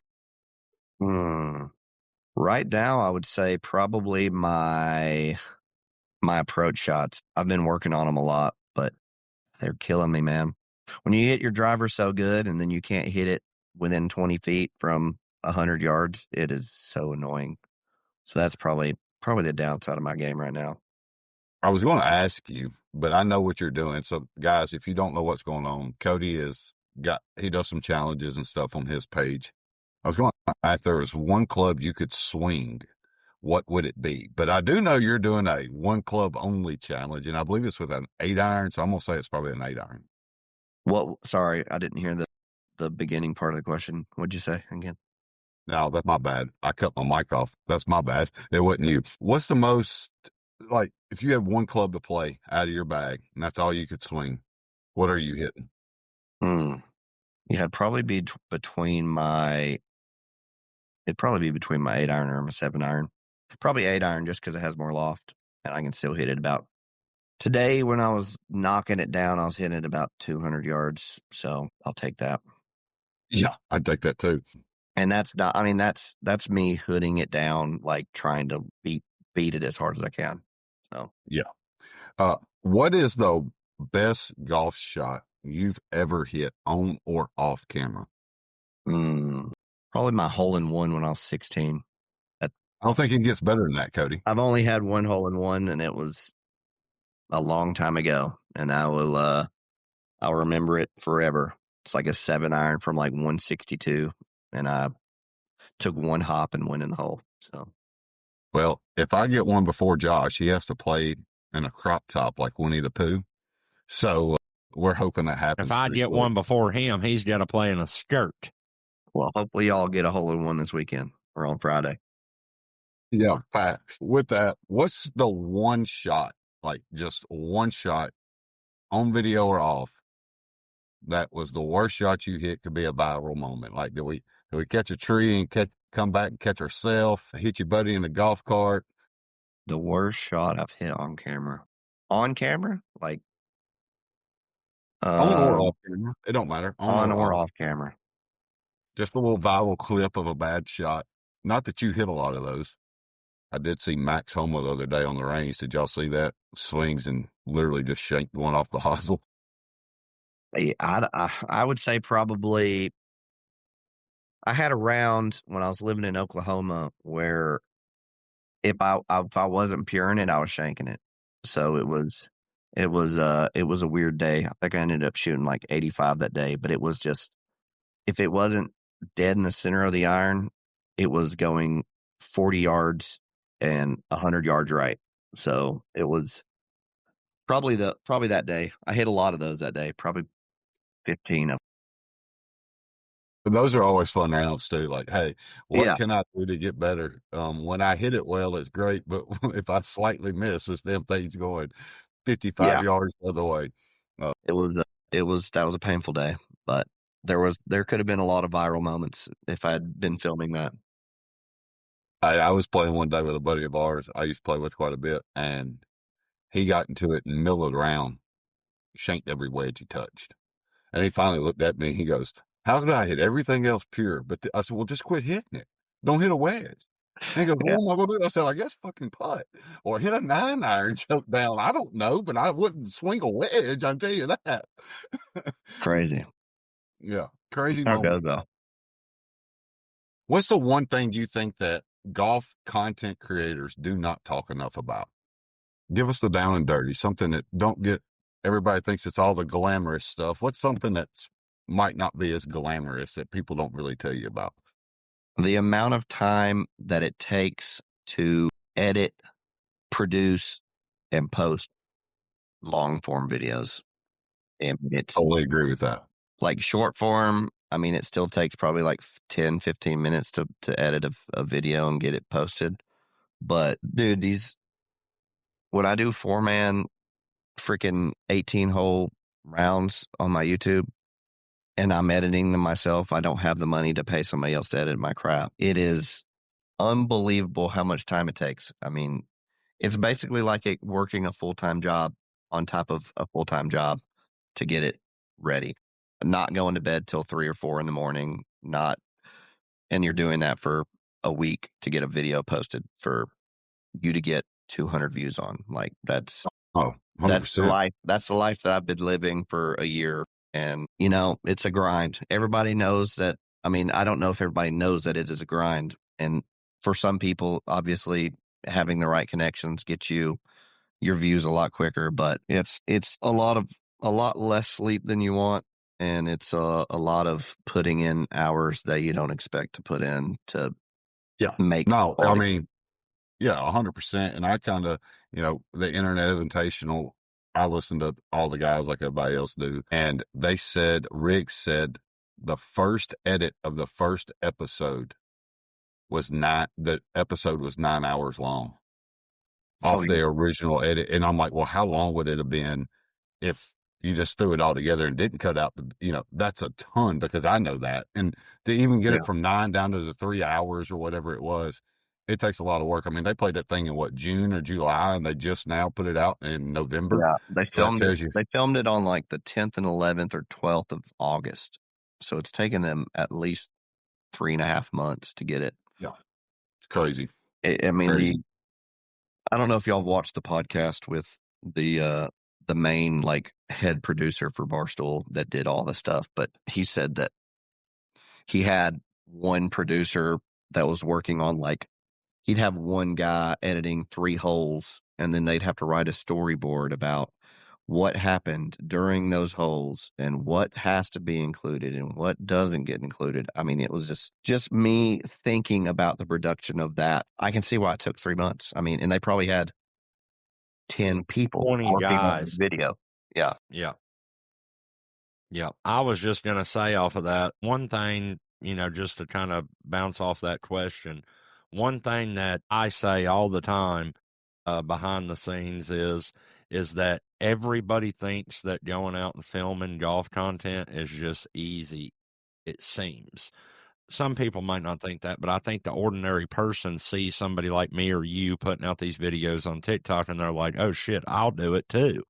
Right now, I would say probably my approach shots. I've been working on them a lot, but they're killing me, man. When you hit your driver so good and then you can't hit it within 20 feet from 100 yards, it is so annoying. So that's probably the downside of my game right now. I was going to ask you, but I know what you're doing. So, guys, if you don't know what's going on, Cody he does some challenges and stuff on his page. I was going to ask, if there was one club you could swing, what would it be? But I do know you're doing a one club only challenge, and I believe it's with an 8-iron. So I'm going to say it's probably an 8-iron. Sorry, I didn't hear the beginning part of the question. What'd you say again? No, that's my bad. I cut my mic off. That's my bad. It wasn't you. What's the most, like, if you have one club to play out of your bag and that's all you could swing, what are you hitting? Yeah, it'd probably be between my 8-iron or my 7-iron. Probably 8-iron just because it has more loft and I can still hit it about. Today, when I was knocking it down, I was hitting it about 200 yards. So I'll take that. Yeah, I'd take that too. And that's me hooding it down, like trying to beat it as hard as I can. So yeah. What is the best golf shot you've ever hit on or off camera? Probably my hole-in-one when I was 16. I don't think it gets better than that, Cody. I've only had one hole-in-one, and it was a long time ago, and I'll remember it forever. It's like a 7-iron from like 162, and I took one hop and went in the hole. So, Well, if I get one before Josh, he has to play in a crop top like Winnie the Pooh. So we're hoping that happens. If I get one before him, he's got to play in a skirt. well, hopefully y'all get a hole-in-one this weekend or on Friday. Yeah, facts. With that, what's the one shot, like just one shot on video or off, that was the worst shot you hit, could be a viral moment? Like, do we catch a tree and come back and catch ourselves, hit your buddy in the golf cart? The worst shot I've hit on camera. On camera? Like, On or off camera. It don't matter. on or off camera. Just a little viral clip of a bad shot. Not that you hit a lot of those. I did see Max Homa the other day on the range. Did y'all see that? Swings and literally just shanked one off the hosel. I would say probably I had a round when I was living in Oklahoma where if I wasn't puring it, I was shanking it. So it was a weird day. I think I ended up shooting like 85 that day, but it was just, if it wasn't dead in the center of the iron, it was going 40 yards and 100 yards right. So it was probably that day. I hit a lot of those that day, probably 15 of But those are always fun rounds too. Like, hey, what Yeah. can I do to get better? When I hit it well, it's great. But if I slightly miss, it's them things going 55 yards the other way. That was a painful day, but there could have been a lot of viral moments if I had been filming that. I was playing one day with a buddy of ours I used to play with quite a bit, and he got into it in the middle of the round, shanked every wedge he touched. And he finally looked at me and he goes, "How could I hit everything else pure?" But I said, "Well, just quit hitting it. Don't hit a wedge." And he goes, Yeah. "What am I going to do?" I said, "I guess fucking putt or hit a 9-iron choke down. I don't know, but I wouldn't swing a wedge. I'll tell you that." Crazy. Yeah, crazy How it moment. goes, though. What's the one thing you think that golf content creators do not talk enough about? Give us the down and dirty, something that don't get, everybody thinks it's all the glamorous stuff. What's something that might not be as glamorous that people don't really tell you about? The amount of time that it takes to edit, produce, and post long form videos. And it's Totally agree with that. like short form. I mean, it still takes probably like 10, 15 minutes to edit a video and get it posted. But dude, when I do 4-man freaking 18-hole rounds on my YouTube and I'm editing them myself, I don't have the money to pay somebody else to edit my crap. It is unbelievable how much time it takes. I mean, it's basically like working a full-time job on top of a full-time job to get it ready. Not going to bed till 3 or 4 in the morning, and you're doing that for a week to get a video posted for you to get 200 views on. Like that's 100%. That's the life that I've been living for a year. And, it's a grind. Everybody knows that. I mean, I don't know if everybody knows that it is a grind. And for some people, obviously, having the right connections gets you your views a lot quicker. But it's a lot less sleep than you want. And it's a lot of putting in hours that you don't expect to put in to make. No, I mean, yeah, 100%. And I kind of, the Internet Invitational, I listen to all the guys like everybody else do. And Riggs said the first edit of the first episode the episode was 9 hours long off the original edit. And I'm like, well, how long would it have been if you just threw it all together and didn't cut out that's a ton, because I know that. And to even get it from 9 down to the 3 hours or whatever it was, it takes a lot of work. I mean, they played that thing in June or July, and they just now put it out in November. Yeah, they filmed it. They filmed it on like the 10th and 11th or 12th of August. So it's taken them at least 3.5 months to get it. Yeah, it's crazy. I mean, Crazy. I don't know if y'all have watched the podcast with the main like head producer for Barstool that did all the stuff, but he said that he had one producer that was working on like he'd have one guy editing 3 holes, and then they'd have to write a storyboard about what happened during those holes and what has to be included and what doesn't get included. I mean, it was just me thinking about the production of that. I can see why it took 3 months. I mean, and they probably had 10 people 20 working on the guys. video. Yeah. Yeah. Yeah. I was just going to say off of that, one thing, just to kind of bounce off that question, one thing that I say all the time behind the scenes is that everybody thinks that going out and filming golf content is just easy. It seems. Some people might not think that, but I think the ordinary person sees somebody like me or you putting out these videos on TikTok and they're like, oh shit, I'll do it too.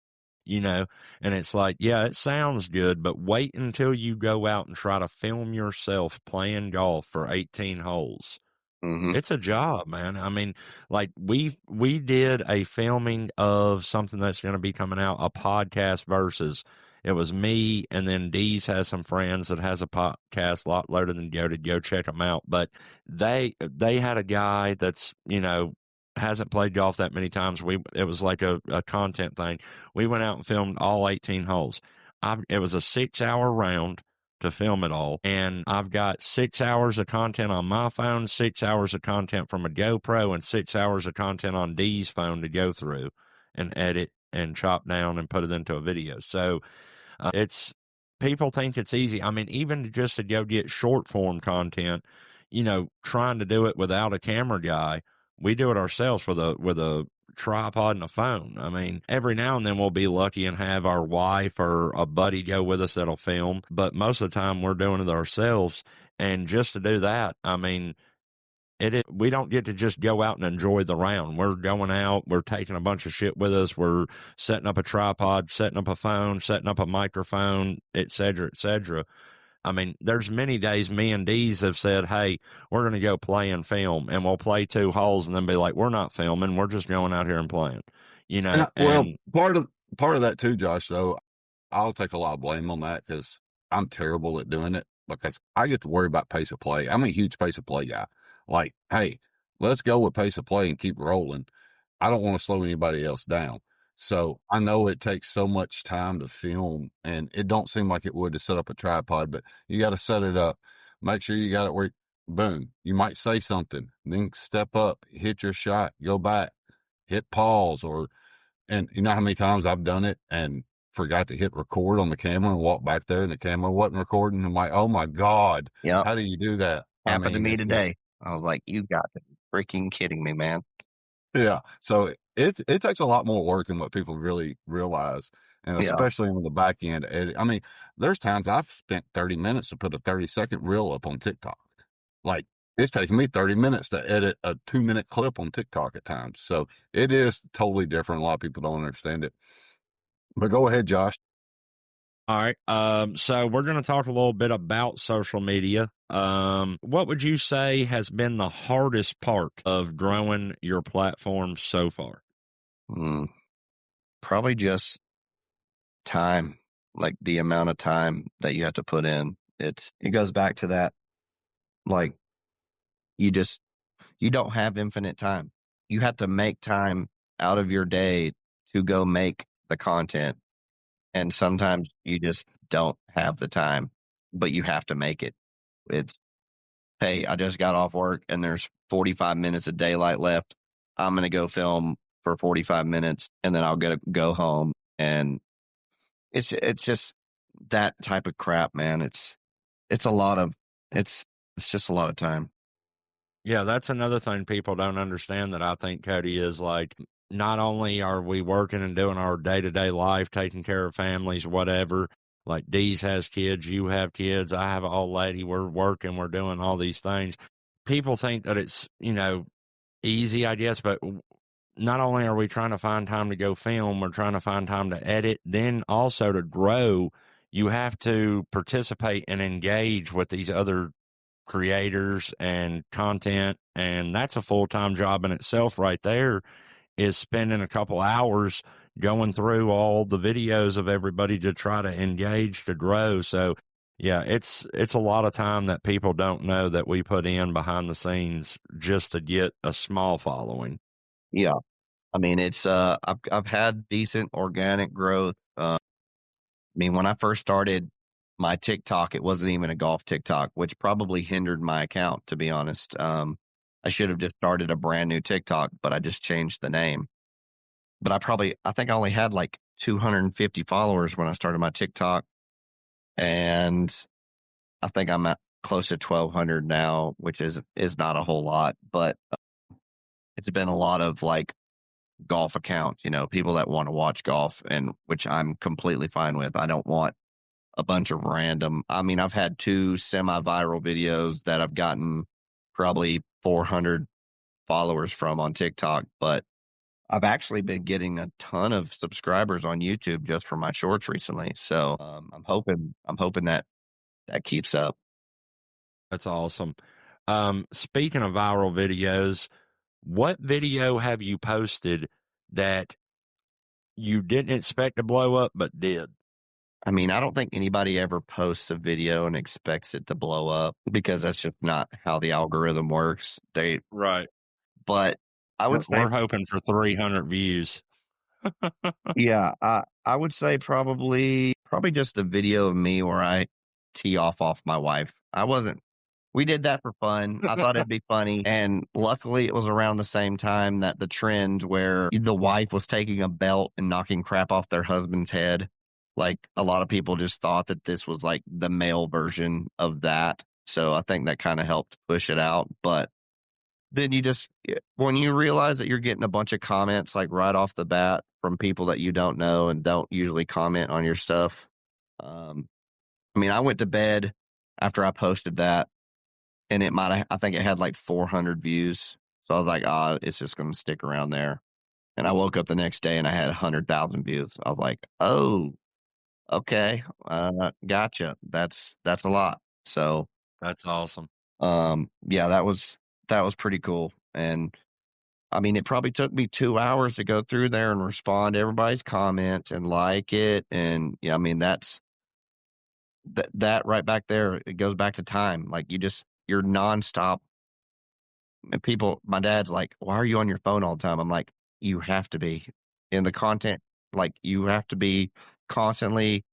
And it's like, yeah, it sounds good, but wait until you go out and try to film yourself playing golf for 18 holes. Mm-hmm. It's a job, man. I mean, like we did a filming of something that's going to be coming out, a podcast versus. It was me, and then Dee's has some friends that has a podcast a lot loaded than Go check them out. But they had a guy that's hasn't played golf that many times. It was like a content thing. We went out and filmed all 18 holes. It was a 6-hour round to film it all, and I've got 6 hours of content on my phone, 6 hours of content from a GoPro, and 6 hours of content on Dee's phone to go through and edit and chop down and put it into a video. So it's people think it's easy. I mean, even just to go get short form content, trying to do it without a camera guy, we do it ourselves with a tripod and a phone. I mean, every now and then we'll be lucky and have our wife or a buddy go with us that'll film, but most of the time we're doing it ourselves. And just to do that, I mean, we don't get to just go out and enjoy the round. We're going out, we're taking a bunch of shit with us, we're setting up a tripod, setting up a phone, setting up a microphone, et cetera, et cetera. I mean, there's many days me and Dee's have said, hey, we're going to go play and film, and we'll play 2 holes and then be like, we're not filming, we're just going out here and playing, Well, part of that too, Josh, though, I'll take a lot of blame on that because I'm terrible at doing it because I get to worry about pace of play. I'm a huge pace of play guy. Like, hey, let's go with pace of play and keep rolling. I don't want to slow anybody else down. So I know it takes so much time to film, and it don't seem like it would to set up a tripod, but you got to set it up. Make sure you got it where, boom, you might say something, then step up, hit your shot, go back, hit pause, and you know how many times I've done it and forgot to hit record on the camera and walk back there and the camera wasn't recording. I'm like, oh my God, Yep. how do you do that? Happened to me today. I was like, you got to be freaking kidding me, man. Yeah. So it takes a lot more work than what people really realize. And especially on the back end edit. I mean, there's times I've spent 30 minutes to put a 30-second reel up on TikTok. Like, it's taking me 30 minutes to edit a 2-minute clip on TikTok at times. So it is totally different. A lot of people don't understand it. But go ahead, Josh. All right. So we're going to talk a little bit about social media. What would you say has been the hardest part of growing your platform so far? Probably just time, like the amount of time that you have to put in. It goes back to that, like you don't have infinite time. You have to make time out of your day to go make the content. And sometimes you just don't have the time, but you have to make it. It's, hey, I just got off work and there's 45 minutes of daylight left. I'm going to go film for 45 minutes and then I'll go home. And it's just that type of crap, man. It's just a lot of time. Yeah, that's another thing people don't understand that I think, Cody, is like, not only are we working and doing our day-to-day life, taking care of families, whatever, like Dee's has kids, you have kids, I have an old lady, we're working, we're doing all these things. People think that it's, easy, I guess, but not only are we trying to find time to go film, we're trying to find time to edit, then also to grow, you have to participate and engage with these other creators and content, and that's a full-time job in itself right there, is spending a couple hours going through all the videos of everybody to try to engage to grow. So yeah, it's a lot of time that people don't know that we put in behind the scenes just to get a small following. Yeah. I mean, it's I've had decent organic growth. I mean, when I first started my TikTok, it wasn't even a golf TikTok, which probably hindered my account, to be honest. I should have just started a brand new TikTok, but I just changed the name. But I think I only had like 250 followers when I started my TikTok. And I think I'm at close to 1,200 now, which is not a whole lot, but it's been a lot of like golf accounts, people that want to watch golf, and which I'm completely fine with. I don't want a bunch of random. I mean, I've had 2 semi-viral videos that I've gotten probably 400 followers from on TikTok, but I've actually been getting a ton of subscribers on YouTube just for my shorts recently. So I'm hoping that keeps up. That's awesome. Speaking of viral videos, what video have you posted that you didn't expect to blow up but did? I mean, I don't think anybody ever posts a video and expects it to blow up, because that's just not how the algorithm works. Right. But I would say, We're hoping for 300 views. yeah, I would say probably just the video of me where I tee off my wife. We did that for fun. I thought it'd be funny. And luckily it was around the same time that the trend where the wife was taking a belt and knocking crap off their husband's head. Like, a lot of people just thought that this was like the male version of that. So I think that kind of helped push it out. But then when you realize that you're getting a bunch of comments like right off the bat from people that you don't know and don't usually comment on your stuff. I mean, I went to bed after I posted that, and I think it had like 400 views. So I was like, it's just going to stick around there. And I woke up the next day and I had 100,000 views. I was like, oh, okay. Gotcha. That's a lot. So That's awesome. yeah, that was pretty cool. And I mean, it probably took me 2 hours to go through there and respond to everybody's comment and like it. And yeah, I mean, that's that right back there. It goes back to time. Like, you're nonstop. And my dad's like, why are you on your phone all the time? I'm like, you have to be in the content. Like, you have to be constantly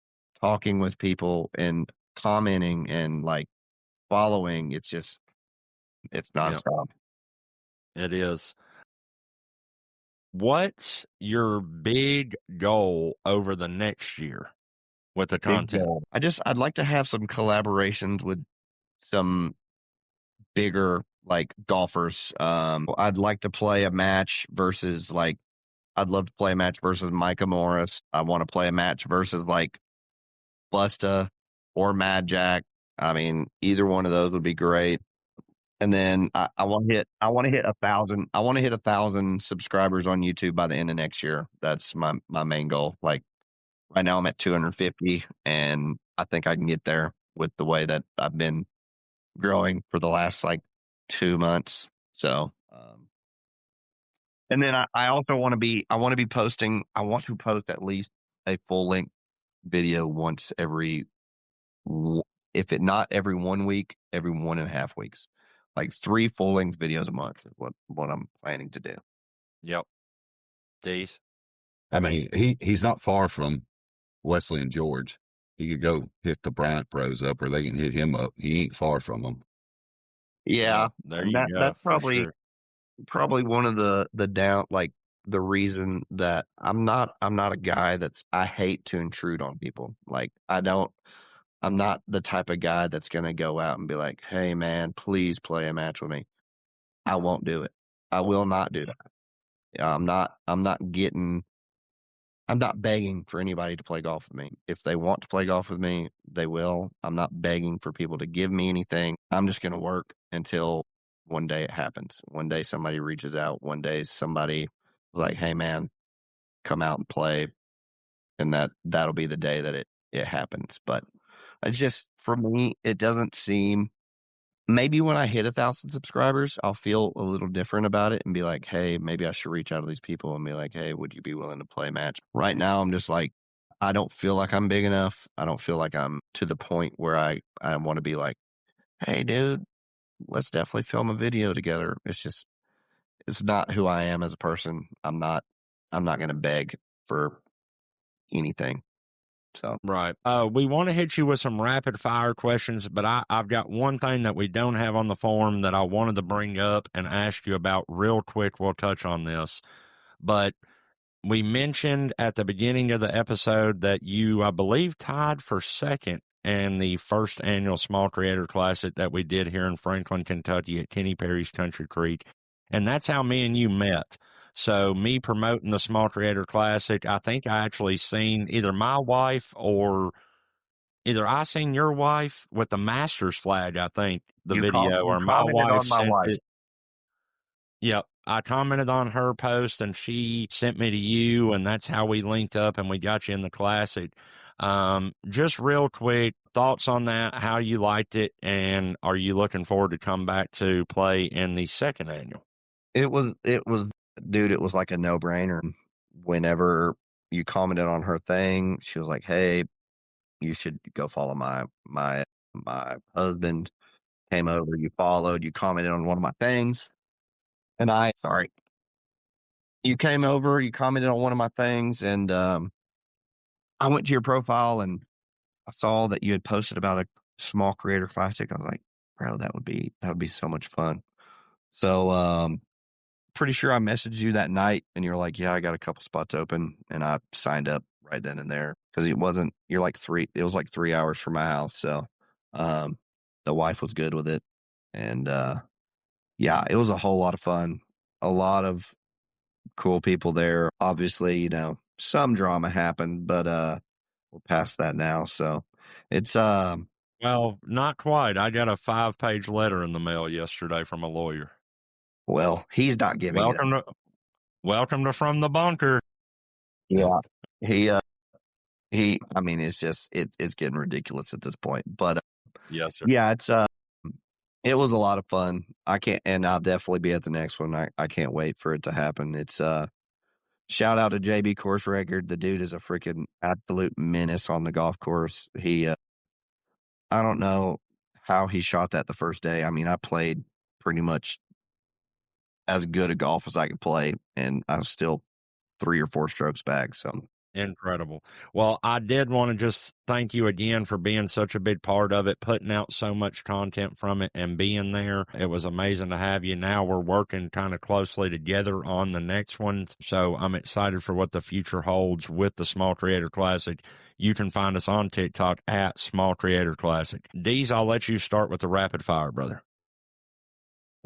talking with people and commenting and like following. It's nonstop. It is. What's your big goal over the next year with the content? I'd like to have some collaborations with some bigger like golfers. I'd like to play a match versus like, I'd love to play a match versus Micah Morris. I want to play a match versus like Busta or Mad Jack. I mean, either one of those would be great. And then I want to hit 1,000. I want to hit 1,000 subscribers on YouTube by the end of next year. That's my main goal. Like, right now I'm at 250, and I think I can get there with the way that I've been growing for the last like 2 months. So, and then I also want to be posting. I want to post at least a full length video once every, if it not every 1 week, every 1.5 weeks. Like 3 full length videos a month is what I'm planning to do. Yep. Dees? I mean, he's not far from Wesley and George. He could go hit the Bryant Bros up, or they can hit him up. He ain't far from them. Yeah, there and you go. that's for sure. probably one of the down, like, the reason that I'm not a guy I hate to intrude on people. Like, I'm not the type of guy that's going to go out and be like, hey man, please play a match with me. I won't do it. I will not do that. I'm not begging for anybody to play golf with me. If they want to play golf with me, they will. I'm not begging for people to give me anything. I'm just going to work until one day it happens. One day somebody reaches out. One day somebody is like, hey man, come out and play. And that'll be the day that it happens. But it's just, for me, it doesn't seem maybe when I hit 1,000 subscribers, I'll feel a little different about it and be like, hey, maybe I should reach out to these people and be like, hey, would you be willing to play a match? Right now, I'm just like, I don't feel like I'm big enough. I don't feel like I'm to the point where I want to be like, hey, dude, let's definitely film a video together. It's not who I am as a person. I'm not going to beg for anything. So, Right. We want to hit you with some rapid fire questions, but I've got one thing that we don't have on the form that I wanted to bring up and ask you about real quick. We'll touch on this, but we mentioned at the beginning of the episode that you, I believe, tied for second in the first annual Small Creator Classic that we did here in Franklin, Kentucky at Kenny Perry's Country Creek. And that's how me and you met. So me promoting the Small Creator Classic, I think I actually seen either my wife or either I seen your wife with the Masters flag, I think, the video, you or my commented wife on my sent wife. it. Yep. I commented on her post and she sent me to you, and that's how we linked up and we got you in the classic. Just real quick, thoughts on that, how you liked it, and are you looking forward to come back to play in the second annual? It was, dude, it was like a no brainer. Whenever you commented on her thing, she was like, hey, you should go follow my husband. Came over, you followed, you commented on one of my things. And you came over, you commented on one of my things, and I went to your profile and I saw that you had posted about a small creator classic. I was like, bro, that would be so much fun. So pretty sure I messaged you that night and you're like, yeah, I got a couple spots open, and I signed up right then and there because it was like 3 hours from my house. So the wife was good with it. And yeah, it was a whole lot of fun. A lot of cool people there. Obviously, some drama happened, but we're past that now. So it's Well, not quite. I got a 5-page letter in the mail yesterday from a lawyer. well, he's not giving it up. Welcome to From the Bunker. Yeah. He I mean, it's just it's getting ridiculous at this point. But Yes, sir. yeah, it was a lot of fun. And I'll definitely be at the next one. I can't wait for it to happen. It's shout out to JB Course Record. The dude is a freaking absolute menace on the golf course. I don't know how he shot that the first day. I mean, I played pretty much as good a golf as I could play, and I was still 3 or 4 strokes back. So Incredible. Well, I did want to just thank you again for being such a big part of it, putting out so much content from it and being there. It was amazing to have you. Now we're working kind of closely together on the next one. So I'm excited for what the future holds with the Small Creator Classic. You can find us on TikTok at Small Creator Classic. Deez, I'll let you start with the rapid fire, brother.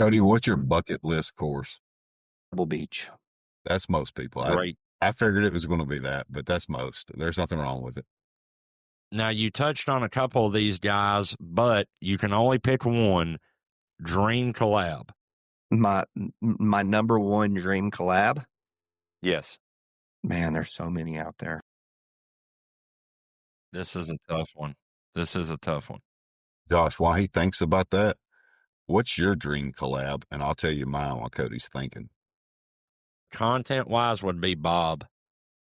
Cody, what's your bucket list course? Pebble Beach. That's most people. Great. I figured it was going to be that, but that's most. There's nothing wrong with it. Now, you touched on a couple of these guys, but you can only pick one. Dream collab. My number one dream collab. Yes. Man, there's so many out there. This is a tough one. This is a tough one. Josh, while he thinks about that, what's your dream collab? And I'll tell you mine while Cody's thinking. Content-wise would be Bob.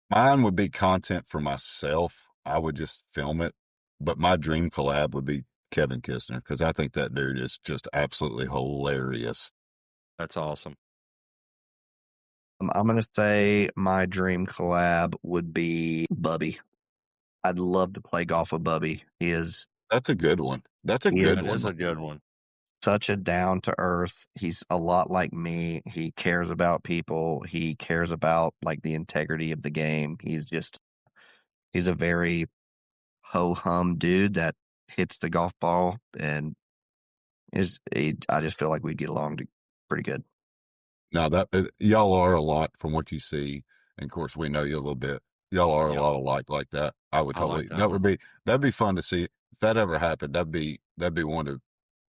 Mine would be content for myself. I would just film it. But my dream collab would be Kevin Kistner, because I think that dude is just absolutely hilarious. That's awesome. I'm going to say my dream collab would be Bubby. I'd love to play golf with Bubby. That's a good one. That's a good one. That is a good one. Such a down to earth. He's a lot like me. He cares about people. He cares about like the integrity of the game. He's a very ho hum dude that hits the golf ball, and I just feel like we'd get along pretty good. Now that y'all are a lot from what you see, and of course we know you a little bit. Y'all are a lot alike like that. I would totally. That'd be fun to see. If that ever happened, that'd be one to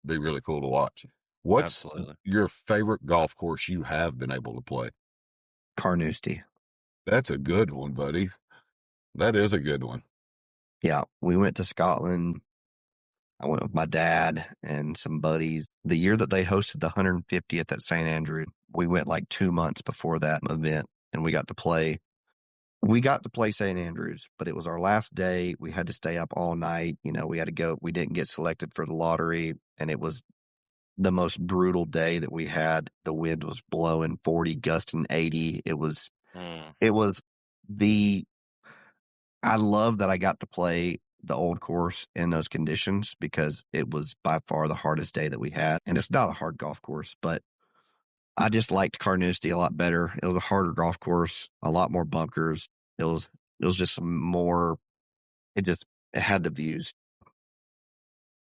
be really cool to watch. What's your favorite golf course you have been able to play? Carnoustie. That's a good one, buddy. That is a good one. Yeah, we went to Scotland. I went with my dad and some buddies. The year that they hosted the 150th at St. Andrew, we went like 2 months before that event, and we got to play. We got to play St. Andrews, but it was our last day. We had to stay up all night. We had to go. We didn't get selected for the lottery, and it was the most brutal day that we had. The wind was blowing 40, gusting 80. It was the, I love that I got to play the old course in those conditions because it was by far the hardest day that we had. And it's not a hard golf course, but I just liked Carnoustie a lot better. It was a harder golf course, a lot more bunkers. It was just more, it had the views.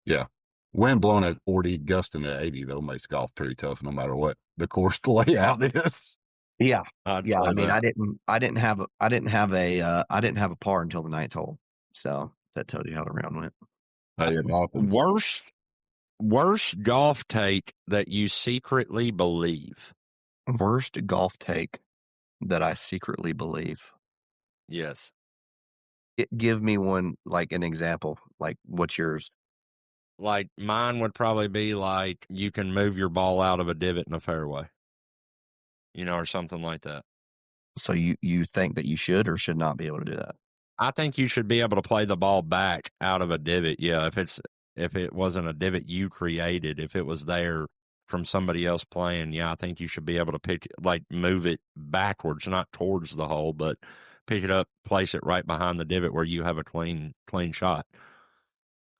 Yeah. Wind blowing at 40, gusting at 80, though, makes golf pretty tough no matter what the course layout is. Yeah. I'd Yeah. say I mean, that. I didn't have a par until the ninth hole. So that tells you how the round went. Hey, it happens. Worst golf take that you secretly believe. Worst golf take that I secretly believe. Yes. Give me one, like an example. Like, what's yours? Like mine would probably be like you can move your ball out of a divot in a fairway, or something like that. So you think that you should or should not be able to do that? I think you should be able to play the ball back out of a divot. Yeah, if it wasn't a divot you created, if it was there from somebody else playing, yeah, I think you should be able to move it backwards, not towards the hole, but pick it up, place it right behind the divot where you have a clean shot.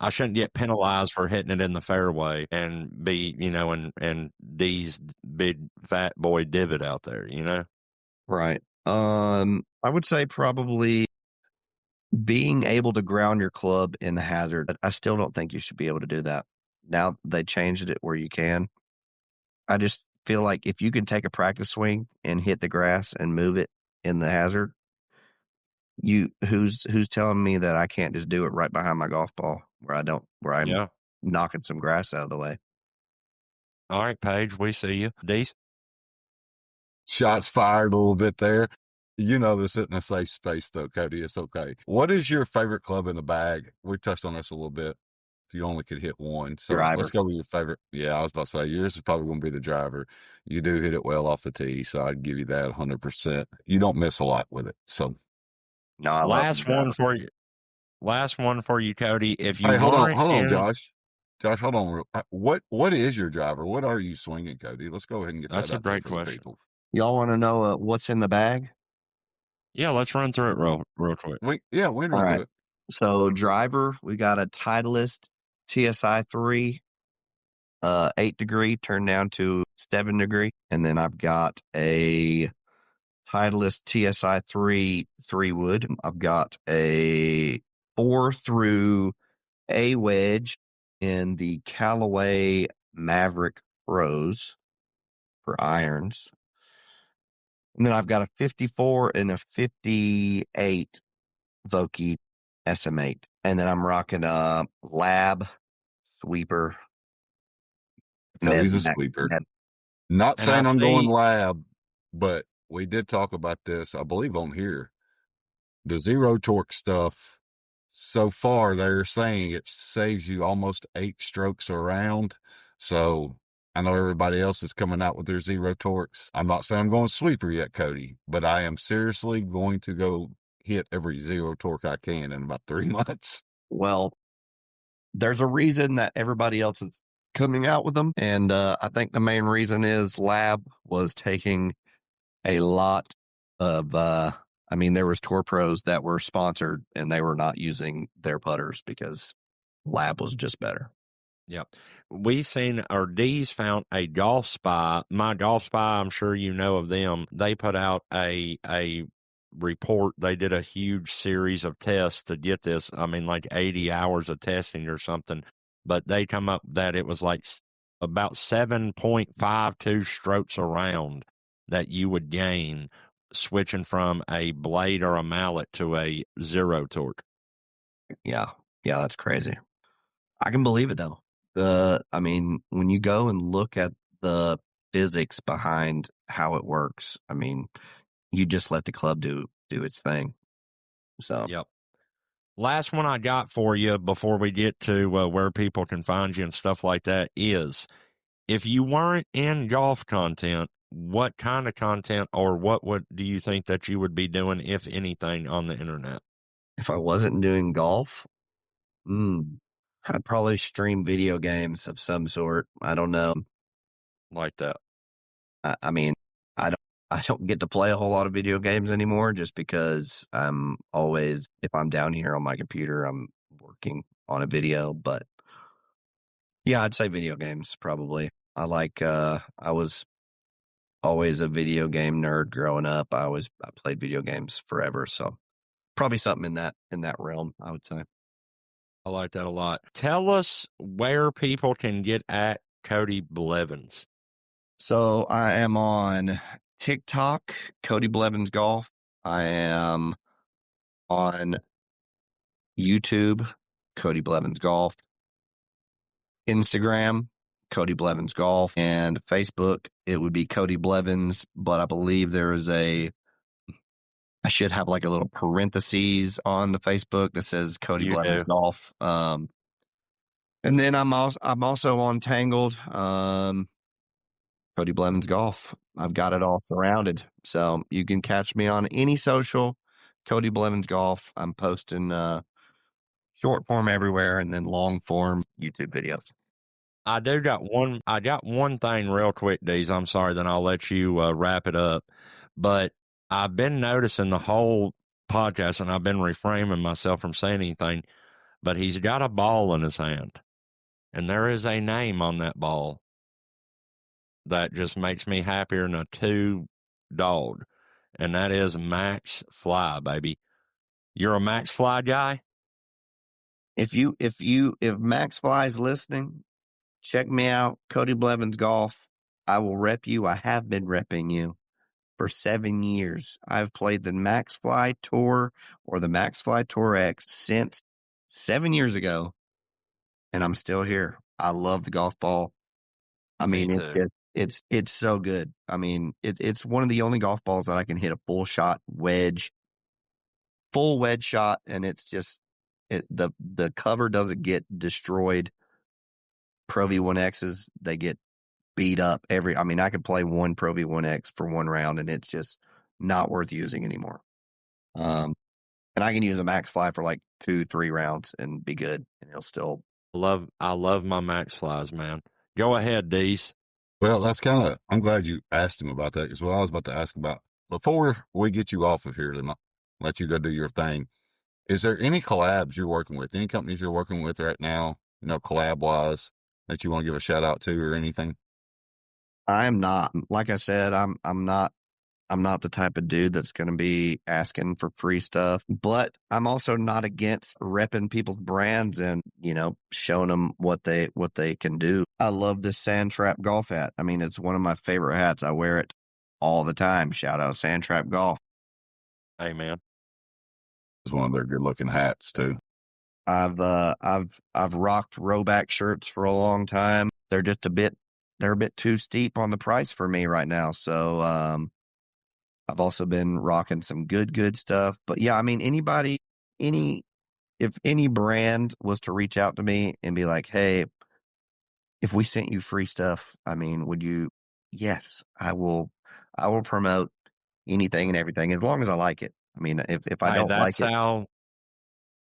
I shouldn't get penalized for hitting it in the fairway and be, and D's big fat boy divot out there, Right. I would say probably being able to ground your club in the hazard. I still don't think you should be able to do that. Now they changed it where you can. I just feel like if you can take a practice swing and hit the grass and move it in the hazard, who's telling me that I can't just do it right behind my golf ball where I'm Yeah. knocking some grass out of the way. All right, Paige, we see you. D's? Shots fired a little bit there. This isn't a safe space, though, Cody. It's okay. What is your favorite club in the bag? We touched on this a little bit. If you only could hit one. So Driver. let's go with your favorite. Yeah, I was about to say, yours is probably going to be the driver. You do hit it well off the tee, so I'd give you that 100%. You don't miss a lot with it. So, No, I last one for you. Last one for you, Cody. If you hold on, Josh. Josh, hold on. What is your driver? What are you swinging, Cody? Let's go ahead and get That's that a out there great for the question. people. Y'all want to know what's in the bag? Yeah, let's run through it real quick. We run through it. So driver, we got a Titleist TSI 3, 8 degree turned down to 7 degree, and then I've got a Titleist TSI 3 wood. I've got a 4 through A wedge in the Callaway Maverick Rose for irons. And then I've got a 54 and a 58 Vokey SM8. And then I'm rocking a Lab sweeper. Cody's a sweeper. Not saying I'm going Lab, but we did talk about this, I believe, on here. The zero torque stuff, so far they're saying it saves you almost 8 strokes around. So I know everybody else is coming out with their zero torques. I'm not saying I'm going sweeper yet, Cody, but I am seriously going to go hit every zero torque I can in about 3 months. Well, there's a reason that everybody else is coming out with them. And I think the main reason is Lab was taking a lot of, there was Tour Pros that were sponsored and they were not using their putters because Lab was just better. Yep. D's found a Golf Spy. My Golf Spy, I'm sure you know of them. They put out a report. They did a huge series of tests to get this. Like 80 hours of testing or something. But they come up that it was like about 7.52 strokes around that you would gain switching from a blade or a mallet to a zero torque. Yeah, that's crazy. I can believe it though. When you go and look at the physics behind how it works, you just let the club do its thing. So yep. last one I got for you before we get to where people can find you and stuff like that is, if you weren't in golf content, what kind of content or do you think that you would be doing, if anything, on the internet? If I wasn't doing golf, I'd probably stream video games of some sort. I don't know. Like that. I mean, I don't get to play a whole lot of video games anymore just because I'm always, if I'm down here on my computer, I'm working on a video. But yeah, I'd say video games probably. I was always a video game nerd growing up. I played video games forever, so probably something in that realm, I would say. I like that a lot. Tell us where people can get at Cody Blevins. So I am on TikTok, Cody Blevins Golf. I am on YouTube, Cody Blevins Golf. Instagram, Cody Blevins Golf. And Facebook, it would be Cody Blevins. But I believe there is I should have like a little parentheses on the Facebook that says Cody Blevins Golf. And then I'm also on Tangled. Cody Blevins Golf. I've got it all surrounded. So you can catch me on any social, Cody Blevins Golf. I'm posting short form everywhere and then long form YouTube videos. I got one thing real quick, Deez. I'm sorry, then I'll let you wrap it up. But I've been noticing the whole podcast, and I've been reframing myself from saying anything, but he's got a ball in his hand, and there is a name on that ball that just makes me happier than a two-dog, and that is Max Fly, baby. You're a Max Fly guy? If Max Fly is listening, check me out, Cody Blevins Golf. I will rep you. I have been repping you for 7 years. I've played the Max Fly Tour or the Max Fly Tour X since 7 years ago, and I'm still here. I love the golf ball. I mean, it's so good. I mean, it's one of the only golf balls that I can hit a full wedge shot, and it's just the cover doesn't get destroyed. Pro V1Xs, they get beat up I could play one Pro V1X for one round and it's just not worth using anymore. And I can use a Max Fly for like 2-3 rounds and be good, and it'll still. I love my Max Flies, man. Go ahead, Deez. Well, I'm glad you asked him about that, because what I was about to ask about, before we get you off of here and let you go do your thing, is there any collabs you're working with, any companies you're working with right now, collab wise, that you want to give a shout out to or anything? I am not. Like I said, I'm not the type of dude that's going to be asking for free stuff, but I'm also not against repping people's brands and, showing them what they can do. I love this Sand Trap golf hat. I mean, it's one of my favorite hats. I wear it all the time. Shout out Sand Trap Golf. Hey, man. It's one of their good looking hats too. I've rocked rowback shirts for a long time. They're a bit too steep on the price for me right now. So, I've also been rocking some good stuff. But yeah, I mean, if any brand was to reach out to me and be like, hey, if we sent you free stuff, I mean, would you? Yes, I will promote anything and everything as long as I like it. I mean, if I don't like it.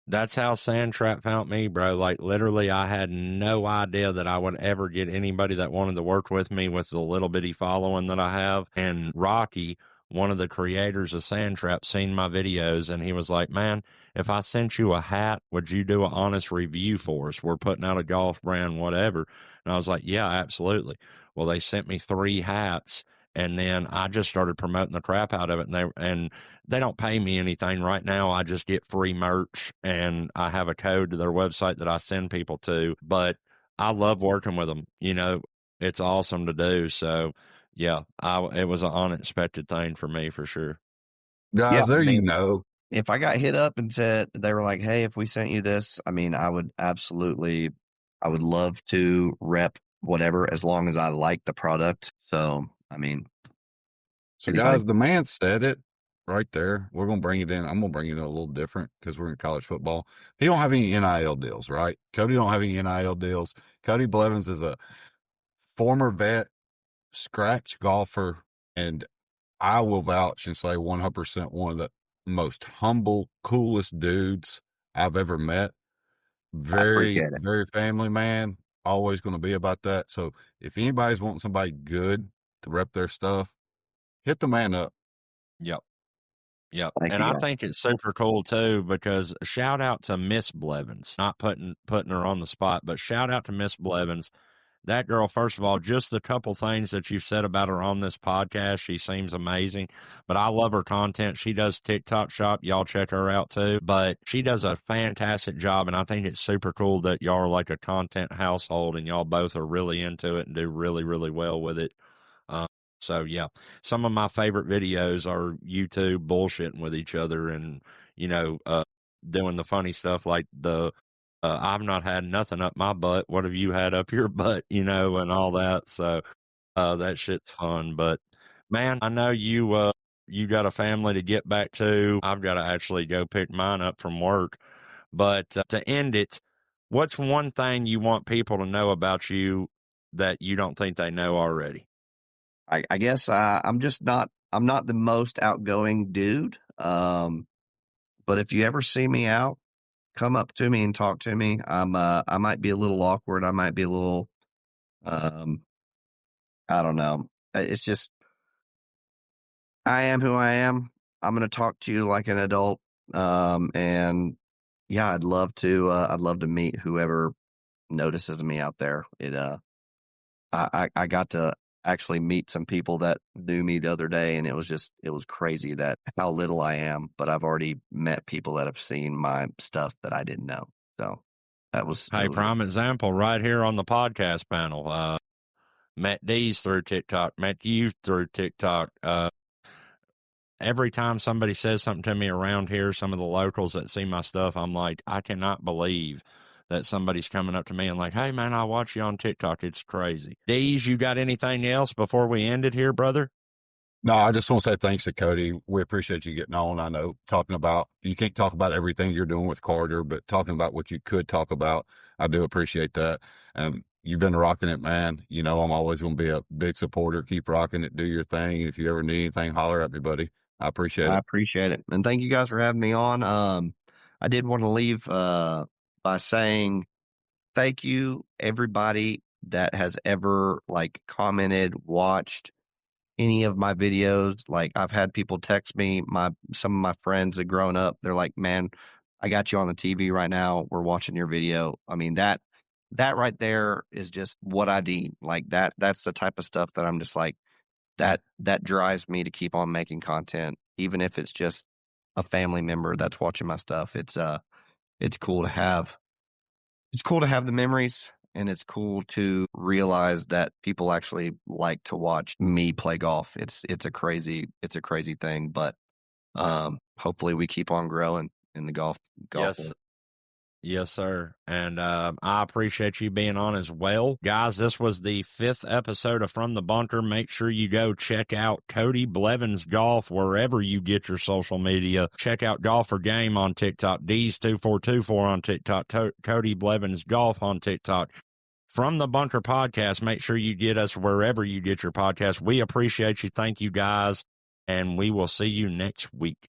That's how Sand Trap found me, bro. Like, literally, I had no idea that I would ever get anybody that wanted to work with me with the little bitty following that I have. And Rocky, one of the creators of Sand Trap, seen my videos, and he was like, man, if I sent you a hat, would you do an honest review for us? We're putting out a golf brand, whatever. And I was like, yeah, absolutely. Well, they sent me 3 hats, and then I just started promoting the crap out of it, and they don't pay me anything right now. I just get free merch, and I have a code to their website that I send people to. But I love working with them. It's awesome to do. So, yeah, it was an unexpected thing for me for sure. Guys, yeah, if I got hit up and said, they were like, hey, if we sent you this, I mean, I would love to rep whatever as long as I like the product. So, I mean. So, guys, the man said it. right there. We're going to bring it in. I'm going to bring it in a little different because we're in college football. He don't have any NIL deals, right? Cody don't have any NIL deals. Cody Blevins is a former vet, scratch golfer, and I will vouch and say 100% one of the most humble, coolest dudes I've ever met. I Very, appreciate it. very family man. Always going to be about that. So if anybody's wanting somebody good to rep their stuff, hit the man up. Yep. Yep. Thank And you, I guys. think it's super cool too, because shout out to Miss Blevins, not putting her on the spot, but shout out to Miss Blevins. That girl, first of all, just the couple things that you've said about her on this podcast, she seems amazing. But I love her content. She does TikTok shop. Y'all check her out too. But she does a fantastic job, and I think it's super cool that y'all are like a content household and y'all both are really into it and do really, really well with it. So yeah, some of my favorite videos are YouTube bullshitting with each other and, doing the funny stuff like I've not had nothing up my butt. What have you had up your butt, and all that. So, that shit's fun. But man, I know you got a family to get back to. I've got to actually go pick mine up from work. But to end it, what's one thing you want people to know about you that you don't think they know already? I guess I'm not the most outgoing dude. But if you ever see me out, come up to me and talk to me. I might be a little awkward. I might be a little, um, I don't know. It's just, I am who I am. I'm going to talk to you like an adult. And yeah, I'd love to meet whoever notices me out there. I got to actually meet some people that knew me the other day, and it was crazy that how little I am, but I've already met people that have seen my stuff that I didn't know. So it was Prime example right here on the podcast panel. Met D's through TikTok, met you through TikTok. Every time somebody says something to me around here, some of the locals that see my stuff, I'm like, I cannot believe that somebody's coming up to me and like, hey man, I watch you on TikTok. It's crazy. D's, you got anything else before we end it here, brother? No, I just want to say thanks to Cody. We appreciate you getting on. I know you can't talk about everything you're doing with Carter, but talking about what you could talk about, I do appreciate that. And you've been rocking it, man. I'm always going to be a big supporter. Keep rocking it. Do your thing. If you ever need anything, holler at me, buddy. I appreciate I it. appreciate it. And thank you guys for having me on. I did want to leave by saying thank you everybody that has ever like commented, watched any of my videos. Like I've had people text me, some of my friends that grown up, they're like, "Man, I got you on the TV right now. We're watching your video." I mean, that right there is just what I need. Like that's the type of stuff that I'm just like that drives me to keep on making content, even if it's just a family member that's watching my stuff. It's cool to have the memories, and it's cool to realize that people actually like to watch me play golf. It's a crazy thing, but hopefully we keep on growing in the golf Yes. world. Yes, sir. And I appreciate you being on as well. Guys, this was the 5th episode of From the Bunker. Make sure you go check out Cody Blevins Golf wherever you get your social media. Check out Golfer Game on TikTok, D's2424 on TikTok, Cody Blevins Golf on TikTok. From the Bunker Podcast, make sure you get us wherever you get your podcast. We appreciate you. Thank you, guys. And we will see you next week.